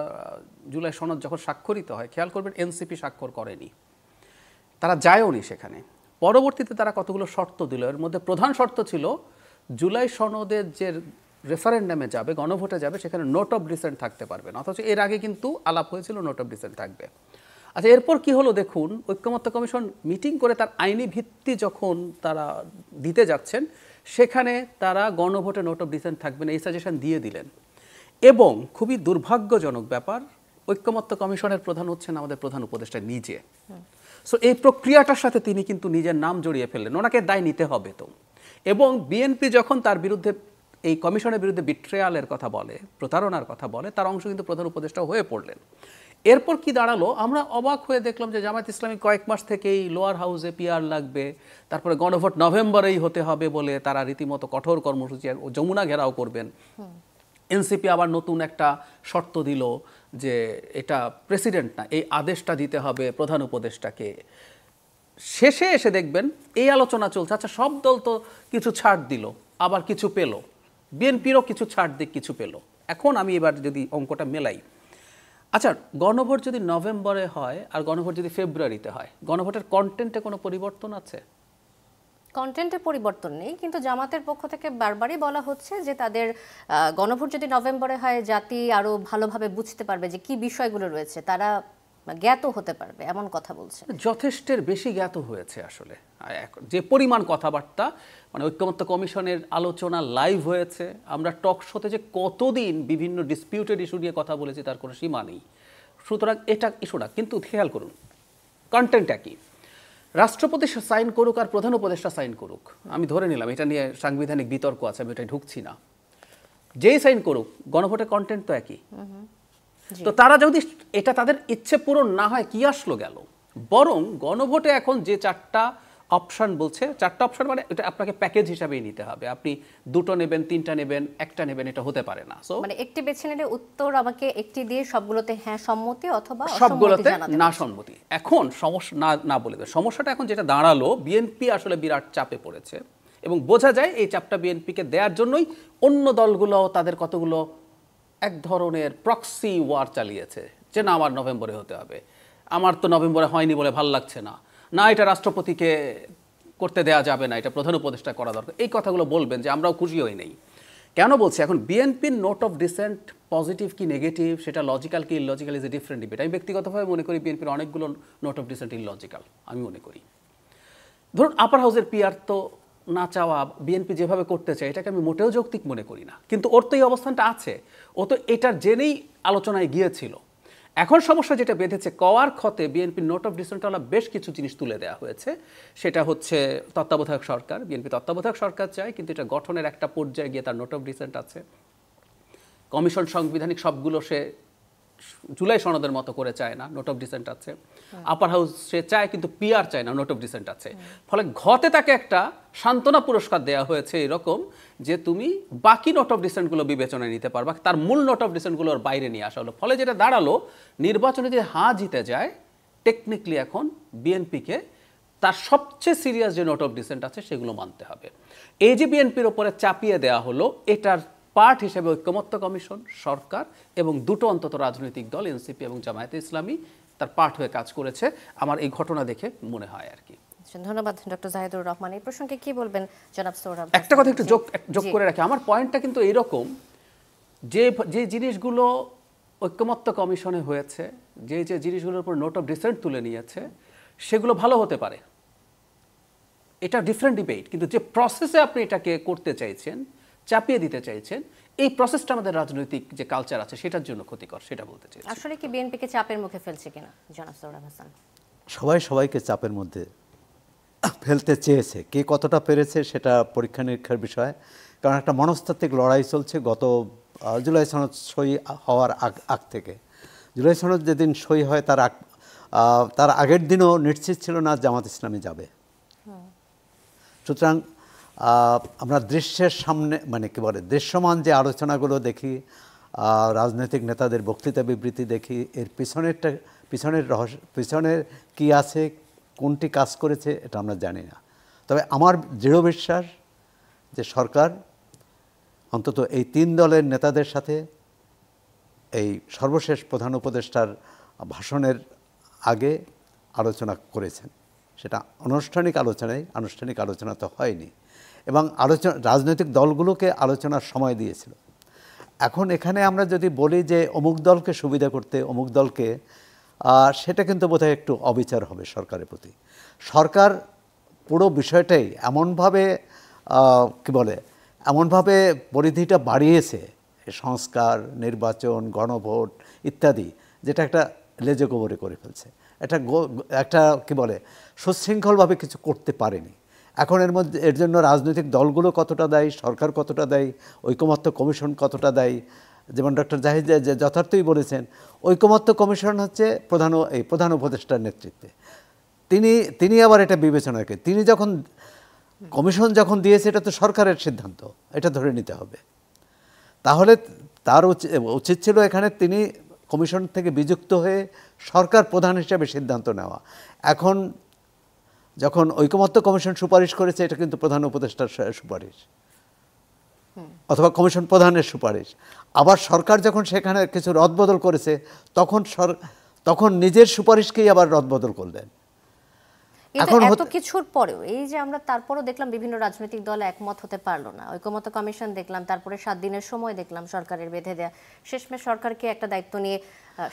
জুলাই সনদ যখন স্বাক্ষরিত হয়, খেয়াল করবেন এনসিপি স্বাক্ষর করেনি, তারা যায়ওনি সেখানে। পরবর্তীতে তারা কতগুলো শর্ত দিল, এর মধ্যে প্রধান শর্ত ছিল জুলাই সনদের যে রেফারেন্ডামে যাবে, গণভোটে যাবে, সেখানে নোট অফ ডিসেন্ট থাকতে পারবে না, অথচ এর আগে কিন্তু আলাপ হয়েছিল নোট অফ ডিসেন্ট থাকবে। আচ্ছা, এরপর কি হলো দেখুন, ঐকমত্য কমিশন মিটিং করে তার আইনি ভিত্তি যখন তারা দিতে যাচ্ছেন, সেখানে তারা গণভোটে নোট অফ ডিসেন্ট থাকবে না এই সাজেশন দিয়ে দিলেন। এবং খুবই দুর্ভাগ্যজনক ব্যাপার, ঐকমত্য কমিশনের প্রধান হচ্ছেন আমাদের প্রধান উপদেষ্টা নিজে। সো এই প্রক্রিয়াটার সাথে তিনি কিন্তু নিজের নাম জড়িয়ে ফেললেন, ওনাকে দায় নিতে হবে তো। এবং বিএনপি যখন তার বিরুদ্ধে, এই কমিশনের বিরুদ্ধে বিট্রেয়ালের কথা বলে, প্রতারণার কথা বলে, তার অংশ কিন্তু প্রধান উপদেষ্টা হয়ে পড়লেন। এরপর কি দাঁড়ালো, আমরা অবাক হয়ে দেখলাম যে জামায়াত ইসলামী কয়েক মাস থেকেই লোয়ার হাউসে পিআর লাগবে, তারপরে গণভোট নভেম্বরেই হতে হবে বলে তারা রীতিমতো কঠোর কর্মসূচি যমুনা ঘেরাও করবেন। এনসিপি আবার নতুন একটা শর্ত দিল যে এটা প্রেসিডেন্ট না, এই আদেশটা দিতে হবে প্রধান উপদেষ্টাকে। শেষে এসে দেখবেন এই আলোচনা চলছে, আচ্ছা সব দল তো কিছু ছাড় দিল, আবার কিছু পেল, বিএনপিরও কিছু ছাড় দিক কিছু পেল। এখন আমি এবার যদি অঙ্কটা মেলাই, আচ্ছা গণভোট যদি নভেম্বরে হয় আর গণভোট যদি ফেব্রুয়ারিতে হয়, গণভোটের কন্টেন্টে কোনো পরিবর্তন আছে? কন্টেন্টে পরিবর্তন নেই, কিন্তু জামাতের পক্ষ থেকে বারবারই বলা হচ্ছে যে তাদের গণভোট যদি নভেম্বরে হয়, জাতি আরো ভালোভাবে বুঝতে পারবে যে কি বিষয়গুলো রয়েছে, তারা জ্ঞাত হতে পারবে, এমন কথা বলছে। যথেষ্টের বেশি জ্ঞাত হয়েছে আসলে, যে পরিমাণ কথাবার্তা, মানে ঐকমত্য কমিশনের আলোচনা লাইভ হয়েছে, আমরা টক শোতে যে কতদিন বিভিন্ন ডিসপিউটেড ইস্যু নিয়ে কথা বলেছি তার কোনো সীমা নেই। সুতরাং এটা ইস্যুটা কিন্তু খেয়াল করুন, কন্টেন্ট একই, রাষ্ট্রপতি সাইন করুক আর প্রধান উপদেষ্টা সাইন করুক, আমি ধরে নিলাম এটা নিয়ে সাংবিধানিক বিতর্ক আছে, আমি এটাই ঢুকছি না, যেই সাইন করুক গণভোটের কন্টেন্ট তো একই। তো তারা যদি এটা তাদের ইচ্ছে পূরণ না হয় কি আসলো গেল, বরং গণভোটে এখন যে চারটা অপশন বলছে, চারটা অপশন মানে এটা আপনাকে প্যাকেজ হিসাবেই নিতে হবে, আপনি দুটো নেবেন, তিনটা নেবেন, একটা নেবেন, এটা হতে পারে না। সো মানে একটি বেছে নিলে উত্তর আমাকে একটি দিয়ে সবগুলোতে হ্যাঁ সম্মতি অথবা সবগুলোতে না সম্মতি। এখন সমস্যা না বলে দেবে, সমস্যাটা এখন যেটা দাঁড়ালো, বিএনপি আসলে বিরাট চাপে পড়েছে এবং বোঝা যায় এই চাপটা বিএনপিকে দেওয়ার জন্যই অন্য দলগুলো তাদের কতগুলো এক ধরনের প্রক্সি ওয়ার চালিয়েছে, যে না আমার নভেম্বরে হতে হবে, আমার তো নভেম্বরে হয়নি বলে ভাল লাগছে না, না এটা রাষ্ট্রপতিকে করতে দেয়া যাবে না, এটা প্রধান উপদেষ্টা করা দরকার, এই কথাগুলো বলবেন যে আমরাও খুশি হই নেই। কেন বলছি, এখন বিএনপির নোট অফ ডিসেন্ট পজিটিভ কি নেগেটিভ, সেটা লজিক্যাল কি illogical is a different debate. আমি ব্যক্তিগতভাবে মনে করি বিএনপির অনেকগুলো নোট অফ ডিসেন্ট ইললজিক্যাল, আমি মনে করি। ধরুন আপার হাউসের পিআর তো না চাওয়া বিএনপি যেভাবে করতে চায়, এটাকে আমি মোটেও যৌক্তিক মনে করি না, কিন্তু ওর তো এই অবস্থানটা আছে, ও তো এটার জেনেই আলোচনায় গিয়েছিল। এখন সমস্যা যেটা বেঁধেছে, কওয়ার ক্ষতে বিএনপির নোট অফ ডিসেন্টওয়ালা বেশ কিছু জিনিস তুলে দেওয়া হয়েছে, সেটা হচ্ছে তত্ত্বাবধায়ক সরকার, বিএনপি তত্ত্বাবধায়ক সরকার চায়, কিন্তু এটা গঠনের একটা পর্যায়ে গিয়ে তার নোট অফ ডিসেন্ট আছে। কমিশন সাংবিধানিক সবগুলো সে জুলাই সনদের মতো করে চায় না, নোট অফ ডিসেন্ট আছে। আপার হাউস সে চায় কিন্তু পিআর চায় না, নোট অফ ডিসেন্ট আছে। ফলে ঘতে তাকে একটা সান্ত্বনা পুরস্কার দেওয়া হয়েছে এরকম যে তুমি বাকি নোট অফ ডিসেন্টগুলো বিবেচনায় নিতে পারবা, তার মূল নোট অফ ডিসেন্টগুলোর বাইরে নিয়ে আসা হলো। ফলে যেটা দাঁড়ালো, নির্বাচনে যে হাঁ জিতে যায়, টেকনিক্যালি এখন বিএনপিকে তার সবচেয়ে সিরিয়াস যে নোট অফ ডিসেন্ট আছে সেগুলো মানতে হবে। এই যে বিএনপির ওপরে চাপিয়ে দেওয়া হলো, এটার পার্ট হিসেবে ঐক্যমত্য কমিশন, সরকার এবং দুটো অন্তত রাজনৈতিক দল এনসিপি এবং জামায়াতে ইসলামী তার পার্ট হয়ে কাজ করেছে, আমার এই ঘটনা দেখে মনে হয় আর কি। ধন্যবাদ ডক্টর জাহিদুর রহমান। এই প্রসঙ্গে কি বলবেন জনাব সোহরাব? একটা কথা একটু যোগ করে রাখি, আমার পয়েন্টটা কিন্তু এইরকম যে যে জিনিসগুলো ঐক্যমত্য কমিশনে হয়েছে, যে যে জিনিসগুলোর উপর নোট অফ ডিসেন্ট তুলে নিয়েছে, সেগুলো ভালো হতে পারে, এটা ডিফারেন্ট ডিবেট। কিন্তু যে প্রসেসে আপনি এটাকে করতে চাইছেন, চাপিয়ে দিতে চাইছেন, এই প্রসেসটা আমাদের রাজনৈতিক যে কালচার আছে সেটার জন্য ক্ষতিকর, সেটা বলতে চাই। আসলে কি বিএনপিকে চাপের মুখে ফেলছে কিনা জনাব সোহরাব হাসান? সবাই সবাইকে চাপের মধ্যে ফেলতে চেয়েছে, কে কতটা পেরেছে সেটা পরীক্ষা নিরীক্ষার বিষয়। কারণ একটা মনস্তাত্ত্বিক লড়াই চলছে গত জুলাই সনদ সই হওয়ার আগ থেকে। জুলাই সনদ যেদিন সই হয় তার আগের দিনও নিশ্চিত ছিল না জামাত ইসলামী যাবে। সুতরাং আমরা দৃশ্যের সামনে মানে কি বলে দৃশ্যমান যে আলোচনাগুলো দেখি, রাজনৈতিক নেতাদের বক্তৃতা বিবৃতি দেখি, এর পিছনের রহস্য, পিছনের কি আছে, কোনটি কাজ করেছে এটা আমরা জানি না। তবে আমার দৃঢ় বিশ্বাস যে সরকার অন্তত এই 3 দলের নেতাদের সাথে এই সর্বশেষ প্রধান উপদেষ্টার ভাষণের আগে আলোচনা করেছেন। সেটা আনুষ্ঠানিক আলোচনা তো হয়নি, এবং রাজনৈতিক দলগুলোকে আলোচনার সময় দিয়েছিল। এখন এখানে আমরা যদি বলি যে অমুক দলকে সুবিধা করতে অমুক দলকে, সেটা কিন্তু বোধহয় একটু অবিচার হবে সরকারের প্রতি। সরকার পুরো বিষয়টাই এমনভাবে পরিধিটা বাড়িয়েছে, সংস্কার, নির্বাচন, গণভোট ইত্যাদি, যেটা একটা লেজগোবরে করে ফেলছে। একটা সুশৃঙ্খলভাবে কিছু করতে পারেনি। এখন এর জন্য রাজনৈতিক দলগুলো কতটা দায়ী, সরকার কতটা দায়ী, ঐকমত্য কমিশন কতটা দায়ী। যেমন ডক্টর জাহিদ যথার্থই বলেছেন, ঐকমত্য কমিশন হচ্ছে প্রধান উপদেষ্টার নেতৃত্বে। তিনি আবার এটা বিবেচনা করেন। তিনি যখন কমিশন যখন দিয়েছে, এটা তো সরকারের সিদ্ধান্ত, এটা ধরে নিতে হবে। তাহলে তার উচিত ছিল এখানে তিনি কমিশন থেকে বিযুক্ত হয়ে সরকার প্রধান হিসেবে সিদ্ধান্ত নেওয়া। এখন যখন ঐকমত্য কমিশন সুপারিশ করেছে, এটা কিন্তু প্রধান উপদেষ্টার সুপারিশ অথবা কমিশন প্রধানের সুপারিশ। আবার সরকার যখন সেখানে কিছু রদবদল করেছে, তখন নিজের সুপারিশকেই আবার রদবদল করলেন। এখন এত কিছুর পরেও এই যে আমরা তারপরও দেখলাম বিভিন্ন রাজনৈতিক দল একমত হতে পারলো না, ঐকমত্য কমিশন দেখলাম, তারপরে 7 দিনের সময় দেখলাম সরকারের বেঁধে দেয়া, শেষমেশ সরকারকে একটা দায়িত্ব নিয়ে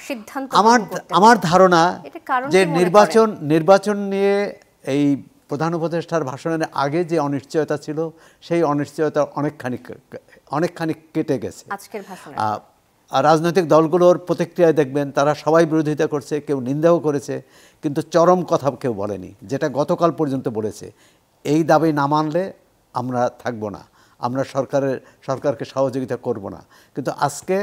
সিদ্ধান্ত। আমার ধারণা যে নির্বাচন নিয়ে এই প্রধান উপদেষ্টার ভাষণের আগে যে অনিশ্চয়তা ছিল, সেই অনিশ্চয়তা অনেকখানি কেটে গেছে আজকের ভাষণে। রাজনৈতিক দলগুলোর প্রতিক্রিয়ায় দেখবেন তারা সবাই বিরোধিতা করছে, কেউ নিন্দাও করেছে, কিন্তু চরম কথা কেউ বলেনি, যেটা গতকাল পর্যন্ত বলেছে, এই দাবি না মানলে আমরা থাকবো না, আমরা সরকারকে সহযোগিতা করব না। কিন্তু আজকে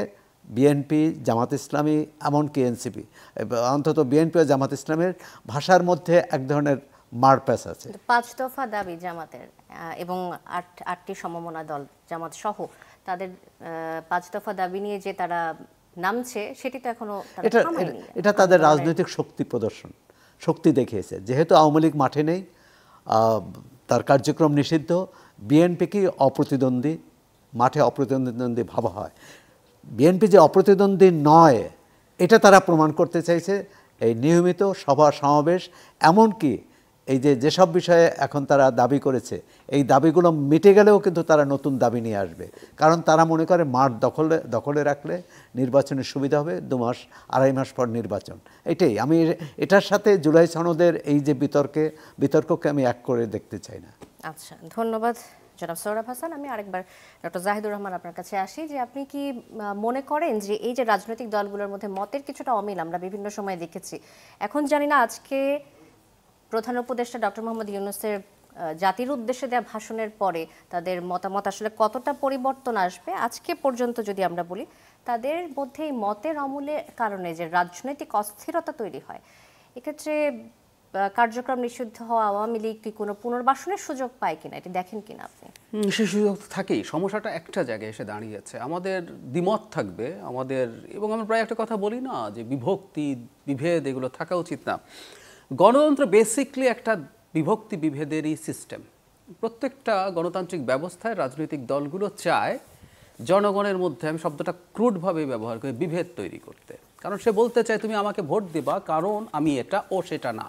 বিএনপি, জামাত ইসলামী, এমনকি এনসিপি, অন্তত বিএনপি ও জামাত ইসলামের ভাষার মধ্যে এক ধরনের মারপ্যাচ আছে। 5 দফা দাবি জামাতের এবং 8টি সমমনা দল জামাত সহ তাদের 5 দফা দাবি নিয়ে যে তারা নামছে, সেটি তো এখনো এটা তাদের রাজনৈতিক শক্তি দেখিয়েছে। যেহেতু আওয়ামী লীগ মাঠে নেই, তার কার্যক্রম নিষিদ্ধ, বিএনপিকে মাঠে অপ্রতিদ্বন্দ্বী ভাবা হয়। বিএনপি যে অপ্রতিদ্বন্দ্বী নয়, এটা তারা প্রমাণ করতে চাইছে এই নিয়মিত সভা সমাবেশ, এমনকি এই যেসব বিষয়ে এখন তারা দাবি করেছে, এই দাবিগুলো মিটে গেলেও কিন্তু তারা নতুন দাবি নিয়ে আসবে। কারণ তারা মনে করে মাঠ দখলে রাখলে নির্বাচনের সুবিধা হবে, 2-2.5 মাস পর নির্বাচন। আমি এটার সাথে জুলাই সনদের এই যে বিতর্ককে আমি এক করে দেখতে চাই না। আচ্ছা, ধন্যবাদ জনাব সোহরাব হাসান। আমি আরেকবার ডক্টর জাহিদুর রহমান আপনার কাছে আসি, যে আপনি কি মনে করেন যে এই যে রাজনৈতিক দলগুলোর মধ্যে মতের কিছুটা অমিল আমরা বিভিন্ন সময় দেখেছি, এখন জানি না আজকে প্রধান উপদেষ্টা ডক্টর মোহাম্মদ ইউনূসের জাতির উদ্দেশ্যে দেওয়া ভাষণের পরে তাদের মতামত আসলে কতটা পরিবর্তন আসবে, আজকে পর্যন্ত যদি আমরা বলি তাদের মধ্যে এই মতের অমলের কারণে যে রাজনৈতিক অস্থিরতা তৈরি হয়, এক্ষেত্রে কার্যক্রম নিষিদ্ধ হওয়া আওয়ামী লীগ কি কোনো পুনর্বাসনের সুযোগ পায় কিনা, এটা দেখেন কিনা আপনি? সে সুযোগ থাকেই। সমস্যাটা একটা জায়গায় এসে দাঁড়িয়েছে, আমাদের দ্বিমত থাকবে আমাদের, এবং আমরা প্রায় একটা কথা বলি না যে বিভক্তি বিভেদ এগুলো থাকা উচিত না। গণতন্ত্র বেসিকলি একটা বিভক্তি বিভেদেরই সিস্টেম। প্রত্যেকটা গণতান্ত্রিক ব্যবস্থায় রাজনৈতিক দলগুলো চায় জনগণের মধ্যে, আমি শব্দটা ক্রুডভাবে ব্যবহার করি, বিভেদ তৈরি করতে। কারণ সে বলতে চায় তুমি আমাকে ভোট দিবা কারণ আমি এটা ও সেটা না।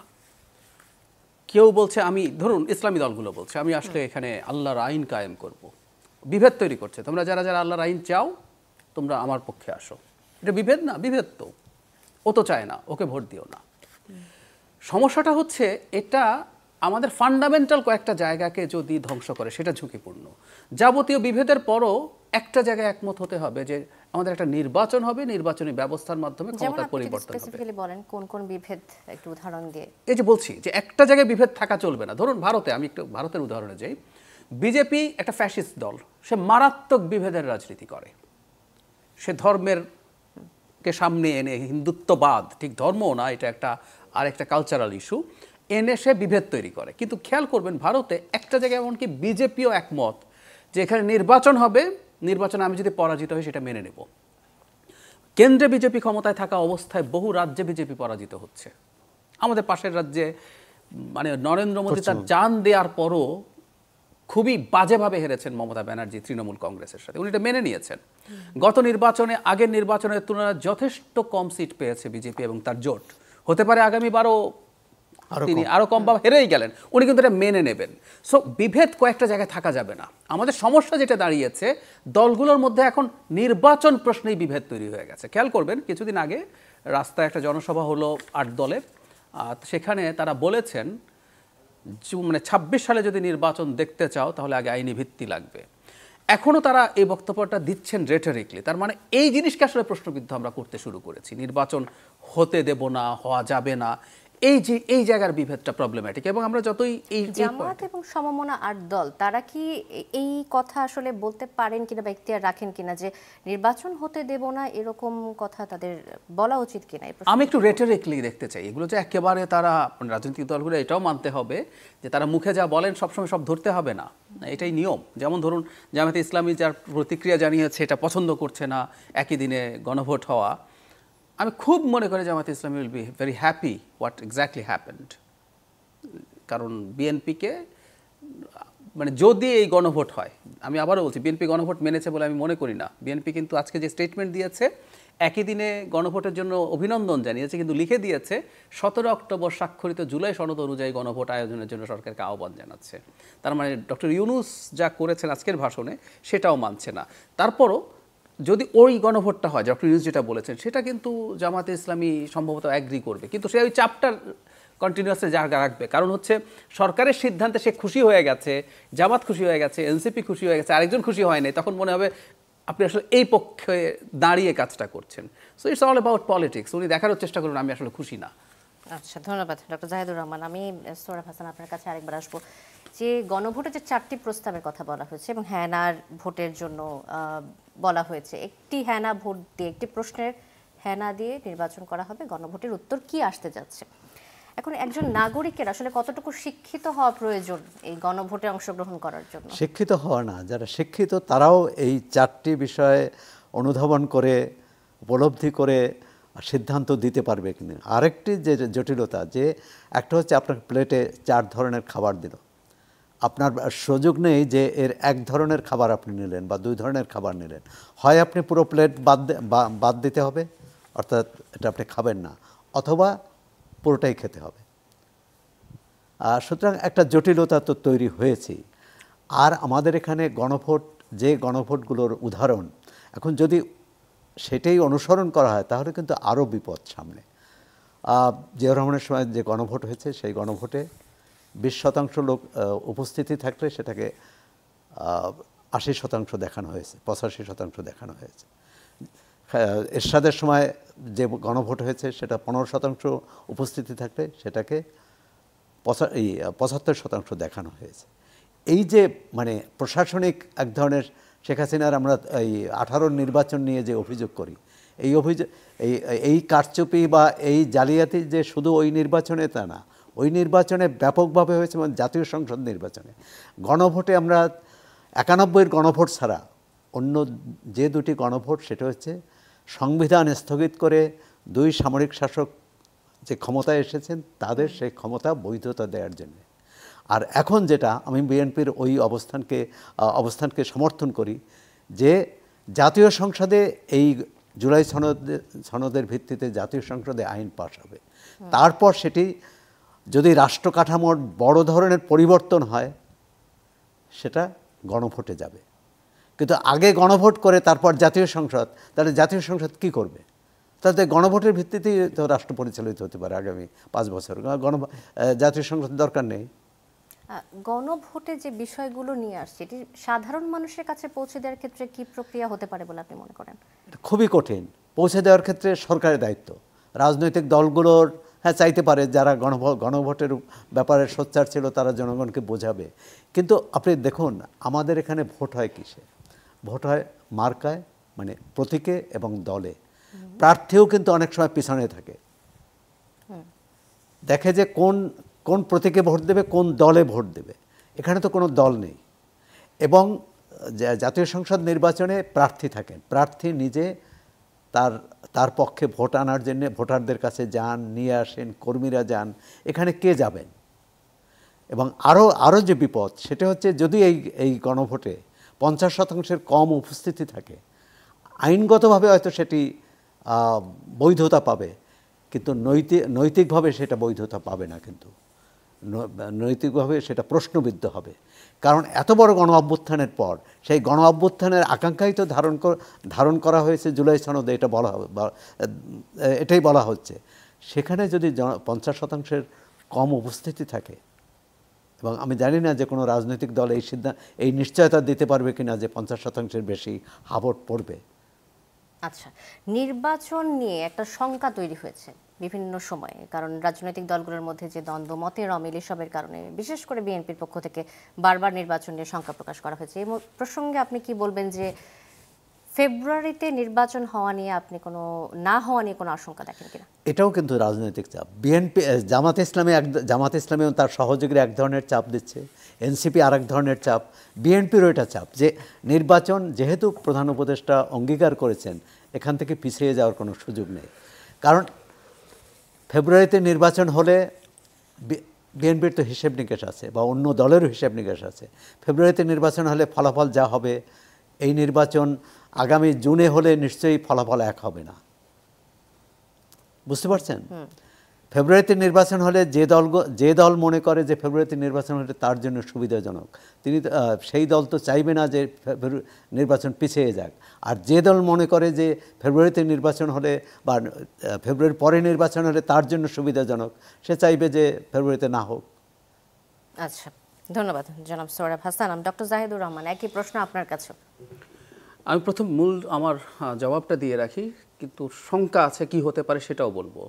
কেউ বলছে আমি, ধরুন ইসলামী দলগুলো বলছে আমি আসলে এখানে আল্লাহর আইন কায়েম করব, বিভেদ তৈরি করছে। তোমরা যারা যারা আল্লাহর আইন চাও তোমরা আমার পক্ষে আসো। এটা বিভেদ না? বিভেদ তো। ও তো চায় না, ওকে ভোট দিও না। সমস্যাটা হচ্ছে এটা আমাদের ফান্ডামেন্টাল কয়েকটা জায়গাকে যদি ধ্বংস করে সেটা ঝুঁকিপূর্ণ। যাবতীয় বিভেদের পরও একটা জায়গায় একমত হতে হবে যে আমাদের একটা নির্বাচন হবে, নির্বাচনী ব্যবস্থার মাধ্যমে ক্ষমতার পরিবর্তন হবে। স্পেসিফিক্যালি বলেন কোন কোন বিভেদ, একটু উদাহরণ দিয়ে। এই যে বলছি যে একটা জায়গায় বিভেদ থাকা চলবে না। ধরুন ভারতে, আমি একটু ভারতের উদাহরণে যাই। বিজেপি একটা ফ্যাসিস্ট দল, সে মারাত্মক বিভেদের রাজনীতি করে। সে ধর্মের কে সামনে এনে হিন্দুত্ববাদ, ঠিক ধর্মও না, এটা একটা আরেকটা কালচারাল ইস্যু, এনে সে বিভেদ তৈরি করে। কিন্তু খেয়াল করবেন ভারতে একটা জায়গায় এমনকি বিজেপিও একমত যে এখানে নির্বাচন হবে, নির্বাচনে আমি যদি পরাজিত হই সেটা মেনে নেব। কেন্দ্রে বিজেপি ক্ষমতায় থাকা অবস্থায় বহু রাজ্যে বিজেপি পরাজিত হচ্ছে। আমাদের পাশের রাজ্যে মানে নরেন্দ্র মোদী তার জান দেওয়ার পরও খুবই বাজেভাবে হেরেছেন মমতা ব্যানার্জি তৃণমূল কংগ্রেসের সাথে, উনি এটা মেনে নিয়েছেন। গত নির্বাচনে, আগের নির্বাচনের তুলনায় যথেষ্ট কম সিট পেয়েছে বিজেপি এবং তার জোট। হতে পারে আগামীবারও তিনি আরো কম বা হেরেই গেলেন, উনি কিন্তু এটা মেনে নেবেন। সো বিভেদ কয়েকটা জায়গায় থাকা যাবে না। আমাদের সমস্যা যেটা দাঁড়িয়েছে, দলগুলোর মধ্যে এখন নির্বাচন প্রশ্নেই বিভেদ তৈরি হয়ে গেছে। খেয়াল করবেন কিছুদিন আগে রাস্তায় একটা জনসভা হলো 8 দলের, সেখানে তারা বলেছেন মানে 26 সালে যদি নির্বাচন দেখতে চাও তাহলে আগে আইনি ভিত্তি লাগবে। এখনও তারা এই বক্তব্যটা দিচ্ছেন রেটরিকলি। তার মানে এই জিনিসকে আসলে প্রশ্নবিদ্ধ আমরা করতে শুরু করেছি। নির্বাচন হতে দেব না, হওয়া যাবে না, এই যে এই জায়গার বিভেদটা প্রবলেম্যাটিক। এবং আমরা যতই এই জামায়াত এবং সমমনা 8 দল তারা কি এই কথা আসলে বলতে পারেন কিনা বা ইখতিয়ার রাখেন কিনা যে নির্বাচন হতে দেব না, এরকম কথা তাদের বলা উচিত কিনা? আমি একটু রেটরিকলি দেখতে চাই এগুলো, যে একেবারে তারা রাজনৈতিক দলগুলো এটাও মানতে হবে যে তারা মুখে যা বলেন সবসময় সব ধরতে হবে না, এটাই নিয়ম। যেমন ধরুন জামায়াতে ইসলামী যার প্রতিক্রিয়া জানিয়েছে এটা পছন্দ করছে না একই দিনে গণভোট হওয়া, আমি খুব মনে করি জামায়াতে ইসলামী will be very happy what exactly happened. কারণ বিএনপিকে মানে যদি এই গণভোট হয়, আমি আবারও বলছি বিএনপি গণভোট মেনেছে বলে আমি মনে করি না। বিএনপি কিন্তু আজকে যে স্টেটমেন্ট দিয়েছে, একই দিনে গণভোটের জন্য অভিনন্দন জানিয়েছে, কিন্তু লিখে দিয়েছে 17 অক্টোবর স্বাক্ষরিত জুলাই সনদ অনুযায়ী গণভোট আয়োজনের জন্য সরকারকে আহ্বান জানাচ্ছে। তার মানে ডক্টর ইউনূস যা করেছেন আজকের ভাষণে সেটাও মানছে না। তারপরও যদি ওই গণভোটটা হয়, ডক্টর ইউনূস যেটা বলেছেন, সেটা কিন্তু জামায়াতে ইসলামী সম্ভবত অ্যাগ্রি করবে, কিন্তু সে ওই চাপটা কন্টিনিউয়াসলি জায়গা রাখবে। কারণ হচ্ছে সরকারের সিদ্ধান্তে সে খুশি হয়ে গেছে, জামাত খুশি হয়ে গেছে, এনসিপি খুশি হয়ে গেছে, আরেকজন খুশি হয় নাই, তখন মনে হবে আপনি আসলে এই পক্ষে দাঁড়িয়ে কাজটা করছেন। So it's all about politics. উনি দেখারও চেষ্টা করুন আমি আসলে খুশি না। আচ্ছা, ধন্যবাদ ডক্টর জাহিদুর রহমান। আমি সোহরাব হাসান আপনার কাছে আরেকবার আসবো। যে গণভোটে যে 4টি প্রস্তাবের কথা বলা হয়েছে এবং হ্যানার ভোটের জন্য বলা হয়েছে, একটি হ্যানা ভোট দিয়ে, একটি প্রশ্নের হ্যানা দিয়ে নির্বাচন করা হবে, গণভোটের উত্তর কি আসতে যাচ্ছে। এখন একজন নাগরিকের আসলে কতটুকু শিক্ষিত হওয়া প্রয়োজন এই গণভোটে অংশগ্রহণ করার জন্য? শিক্ষিত হওয়া না, যারা শিক্ষিত তারাও এই 4টি বিষয়ে অনুধাবন করে, উপলব্ধি করে সিদ্ধান্ত দিতে পারবে কিনা। আরেকটি যে জটিলতা, যে একটা হচ্ছে আপনার প্লেটে 4 ধরনের খাবার দিল, আপনার সুযোগ নেই যে এর এক ধরনের খাবার আপনি নিলেন বা 2 ধরনের খাবার নিলেন, হয় আপনি পুরো প্লেট বাদ দিতে হবে, অর্থাৎ এটা আপনি খাবেন না, অথবা পুরোটাই খেতে হবে। সুতরাং একটা জটিলতা তো তৈরি হয়েছে। আর আমাদের এখানে গণভোট, যে গণভোটগুলোর উদাহরণ, এখন যদি সেটাই অনুসরণ করা হয় তাহলে কিন্তু আরও বিপদ সামনে। জিয়াউর রহমানের সময় যে গণভোট হয়েছে, সেই গণভোটে 20% লোক উপস্থিতি থাকলে সেটাকে 80% দেখানো হয়েছে, 85% দেখানো হয়েছে। এরশাদের সময় যে গণভোট হয়েছে সেটা 15% উপস্থিতি থাকলে সেটাকে 75% দেখানো হয়েছে। এই যে মানে প্রশাসনিক এক ধরনের শেখ হাসিনার আমরা এই 18 নির্বাচন নিয়ে যে অভিযোগ করি, এই অভিযোগ এই কারচুপি বা এই জালিয়াতি যে শুধু ওই নির্বাচনে তা না, ওই নির্বাচনে ব্যাপকভাবে হয়েছে, এবং জাতীয় সংসদ নির্বাচনে গণভোটে আমরা 91 গণভোট ছাড়া অন্য যে দুটি গণভোট সেটা হচ্ছে সংবিধান স্থগিত করে 2 সামরিক শাসক যে ক্ষমতায় এসেছেন তাদের সেই ক্ষমতা বৈধতা দেওয়ার জন্য। আর এখন যেটা আমি বিএনপির ওই অবস্থানকে সমর্থন করি যে জাতীয় সংসদে এই জুলাই সনদের ভিত্তিতে জাতীয় সংসদে আইন পাশ হবে, তারপর সেটি যদি রাষ্ট্র কাঠামোর বড় ধরনের পরিবর্তন হয় সেটা গণভোটে যাবে। কিন্তু আগে গণভোট করে তারপর জাতীয় সংসদ, তাহলে জাতীয় সংসদ কি করবে? তাতে গণভোটের ভিত্তিতেই তো রাষ্ট্র পরিচালিত হতে পারে আগামী 5 বছর। জাতীয় সংসদ দরকার নেই। গণভোটে যে বিষয়গুলো নিয়ে আসছে এটি সাধারণ মানুষের কাছে পৌঁছে দেওয়ার ক্ষেত্রে কি প্রক্রিয়া হতে পারে বলে আপনি মনে করেন? খুবই কঠিন। পৌঁছে দেওয়ার ক্ষেত্রে সরকারের দায়িত্ব। রাজনৈতিক দলগুলোর চাইতে পারে, যারা গণভোটের ব্যাপারে সোচ্চার ছিল তারা জনগণকে বোঝাবে। কিন্তু আপনি দেখুন আমাদের এখানে ভোট হয় কিসে? ভোট হয় মার্কায়, মানে প্রতীকে এবং দলে। প্রার্থীও কিন্তু অনেক সময় পিছনে থাকে, দেখে যে কোন প্রতীকে ভোট দেবে, কোন দলে ভোট দেবে। এখানে তো কোনো দল নেই। এবং জাতীয় সংসদ নির্বাচনে প্রার্থী থাকেন, প্রার্থী নিজে তার পক্ষে ভোট আনার জন্য ভোটারদের কাছে যান, নিয়ে আসেন, কর্মীরা যান। এখানে কে যাবেন? এবং আরও যে বিপদ সেটা হচ্ছে যদি এই গণভোটে 50% কম উপস্থিতি থাকে, আইনগতভাবে হয়তো সেটি বৈধতা পাবে, কিন্তু নৈতিকভাবে সেটা বৈধতা পাবে না। কিন্তু নৈতিকভাবে সেটা প্রশ্নবিদ্ধ হবে। কারণ এত বড় গণ অভ্যুত্থানের পর সেই গণ অভ্যুত্থানের আকাঙ্ক্ষাই তো ধারণ করা হয়েছে জুলাই সনদে, এটাই বলা হচ্ছে। সেখানে যদি 50% কম উপস্থিতি থাকে, এবং আমি জানি না যে কোনো রাজনৈতিক দল এই নিশ্চয়তা দিতে পারবে কিনা যে 50%-এর বেশি ভোট পড়বে। আচ্ছা, নির্বাচন নিয়ে একটা শঙ্কা তৈরি হয়েছে বিভিন্ন সময়ে, কারণ রাজনৈতিক দলগুলোর মধ্যে যে দ্বন্দ্ব, মতের অমিল, এসবের কারণে বিশেষ করে বিএনপির পক্ষ থেকে বারবার নির্বাচন নিয়ে শঙ্কা প্রকাশ করা হয়েছে। এই প্রসঙ্গে আপনি কি বলবেন যে ফেব্রুয়ারিতে নির্বাচন হওয়া নিয়ে আপনি না হওয়া নিয়ে কোনো আশঙ্কা দেখেন কিনা? এটাও কিন্তু রাজনৈতিক চাপ। বিএনপি জামাত ইসলামী তার সহযোগীরা এক ধরনের চাপ দিচ্ছে, এনসিপি আর এক ধরনের চাপ, বিএনপিরও এটা চাপ যে নির্বাচন যেহেতু প্রধান উপদেষ্টা অঙ্গীকার করেছেন, এখান থেকে পিছিয়ে যাওয়ার কোনো সুযোগ নেই। কারণ ফেব্রুয়ারিতে নির্বাচন হলে বিএনপির তো হিসেব নিকেশ আছে, বা অন্য দলেরও হিসেব নিকেশ আছে। ফেব্রুয়ারিতে নির্বাচন হলে ফলাফল যা হবে, এই নির্বাচন আগামী জুনে হলে নিশ্চয়ই ফলাফল এক হবে না। বুঝতে পারছেন? ফেব্রুয়ারিতে নির্বাচন হলে যে দল মনে করে যে ফেব্রুয়ারিতে নির্বাচন হলে তার জন্য সুবিধাজনক, সেই দল তো চাইবে না যে নির্বাচন পিছিয়ে যাক। আর যে দল মনে করে যে ফেব্রুয়ারিতে নির্বাচন হলে বা ফেব্রুয়ারির পরে নির্বাচন হলে তার জন্য সুবিধাজনক, সে চাইবে যে ফেব্রুয়ারিতে না হোক। আচ্ছা, ধন্যবাদ জনাব সোহরাব হাসান। ডক্টর জাহিদুর রহমান, একই প্রশ্ন আপনার কাছে। আমি প্রথম আমার জবাবটা দিয়ে রাখি, কিন্তু শঙ্কা আছে কি হতে পারে সেটাও বলবো।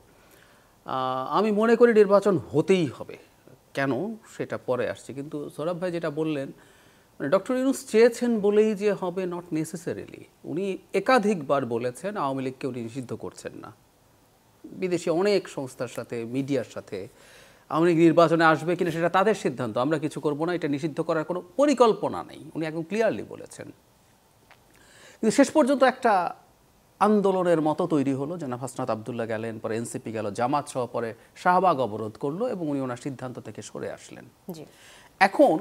আমি মনে করি নির্বাচন হতেই হবে। কেন সেটা পরে আসছে, কিন্তু সৌরভ ভাই যেটা বললেন, মানে ডক্টর ইউনূস চেয়েছেন বলেই যে হবে, নট নেসেসারিলি। উনি একাধিকবার বলেছেন আওয়ামী লীগকে উনি নিষিদ্ধ করছেন না। বিদেশি অনেক সংস্থার সাথে, মিডিয়ার সাথে আওয়ামী লীগ নির্বাচনে আসবে কিনা সেটা তাদের সিদ্ধান্ত, আমরা কিছু করব না, এটা নিষিদ্ধ করার কোনো পরিকল্পনা নেই, উনি একদম ক্লিয়ারলি বলেছেন। কিন্তু শেষ পর্যন্ত একটা আন্দোলনের মতো তৈরি হলো। জনাব হাসনাত আবদুল্লাহ গেলেন, পরে এনসিপি গেল, জামাত সহ পরে শাহবাগ অবরোধ করলো এবং উনি ওনার সিদ্ধান্ত থেকে সরে আসলেন। এখন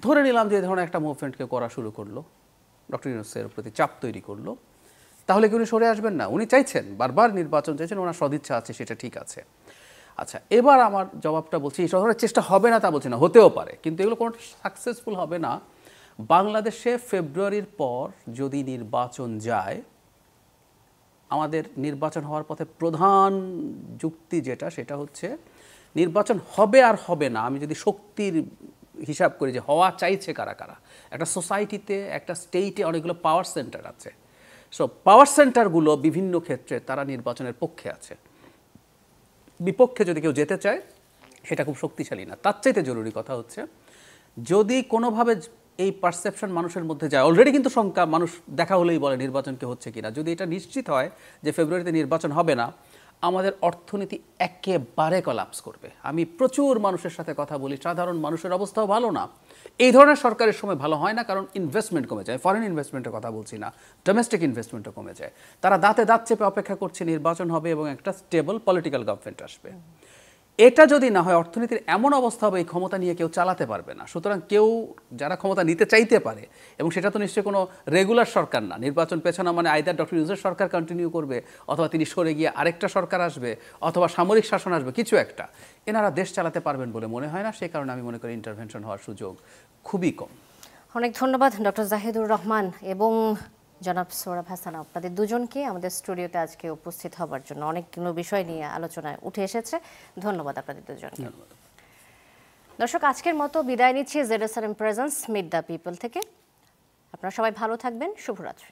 ধরে নিলাম যে ধরনের একটা মুভমেন্টকে করা শুরু করলো, ডক্টর ইউনূসের প্রতি চাপ তৈরি করলো, তাহলে কি উনি সরে আসবেন না? উনি চাইছেন, বারবার নির্বাচন চাইছেন, ওনার সদিচ্ছা আছে, সেটা ঠিক আছে। আচ্ছা, এবার আমার জবাবটা বলছি, এই ধরনের চেষ্টা হবে না তা বলছি না, হতেও পারে, কিন্তু এগুলো কোনো সাকসেসফুল হবে না। বাংলাদেশে ফেব্রুয়ারির পর যদি নির্বাচন যায়, আমাদের নির্বাচন হওয়ার পথে প্রধান যুক্তি যেটা, সেটা হচ্ছে নির্বাচন হবে আর হবে না। আমি যদি শক্তির হিসাব করি যে হওয়া চাইছে কারা কারা, একটা সোসাইটিতে, একটা স্টেটে অনেকগুলো পাওয়ার সেন্টার আছে। সো পাওয়ার সেন্টারগুলো বিভিন্ন ক্ষেত্রে তারা নির্বাচনের পক্ষে আছে। বিপক্ষে যদি কেউ যেতে চায় সেটা খুব শক্তিশালী না। তার চাইতে জরুরি কথা হচ্ছে, যদি কোনোভাবে এই পারসেপশন মানুষের মধ্যে যায়। অলরেডি কিন্তু শঙ্কা মানুষ দেখা হলেই বলে নির্বাচনকে হচ্ছে কিনা। যদি এটা নিশ্চিত হয় যে ফেব্রুয়ারিতে নির্বাচন হবে না, আমাদের অর্থনীতি একেবারে কলাপস করবে। আমি প্রচুর মানুষের সাথে কথা বলি, সাধারণ মানুষের অবস্থাও ভালো না। এই ধরনের সরকারের সময় ভালো হয় না, কারণ ইনভেস্টমেন্ট কমে যায়। ফরেন ইনভেস্টমেন্টের কথা বলছি না, ডোমেস্টিক ইনভেস্টমেন্টও কমে যায়। তারা দাঁতে দাঁত চেপে অপেক্ষা করছে নির্বাচন হবে এবং একটা স্টেবল পলিটিক্যাল গভর্নমেন্ট আসবে। এটা যদি না হয়, অর্থনীতির এমন অবস্থা হবে এই ক্ষমতা নিয়ে কেউ চালাতে পারবে না। সুতরাং কেউ যারা ক্ষমতা নিতে চাইতে পারে, এবং সেটা তো নিশ্চয়ই কোনো রেগুলার সরকার না, নির্বাচন পেছানো মানে আইদার ডক্টর ইউনূসের সরকার কন্টিনিউ করবে, অথবা তিনি সরে গিয়ে আরেকটা সরকার আসবে, অথবা সামরিক শাসন আসবে, কিছু একটা। এনারা দেশ চালাতে পারবেন বলে মনে হয় না। সেই কারণে আমি মনে করি ইন্টারভেনশন হওয়ার সুযোগ খুবই কম। অনেক ধন্যবাদ ডক্টর জাহিদুর রহমান এবং জনাব সোহরাব হাসান, আপনাদের দুজনকে আমাদের স্টুডিওতে আজকে উপস্থিত হবার জন্য। অনেকগুলো বিষয় নিয়ে আলোচনায় উঠে এসেছে। ধন্যবাদ আপনাদের দুজনকে। দর্শক, আজকের মতো বিদায় নিচ্ছি ZSRM presence meet the people থেকে। আপনারা সবাই ভালো থাকবেন। শুভরাত্রি।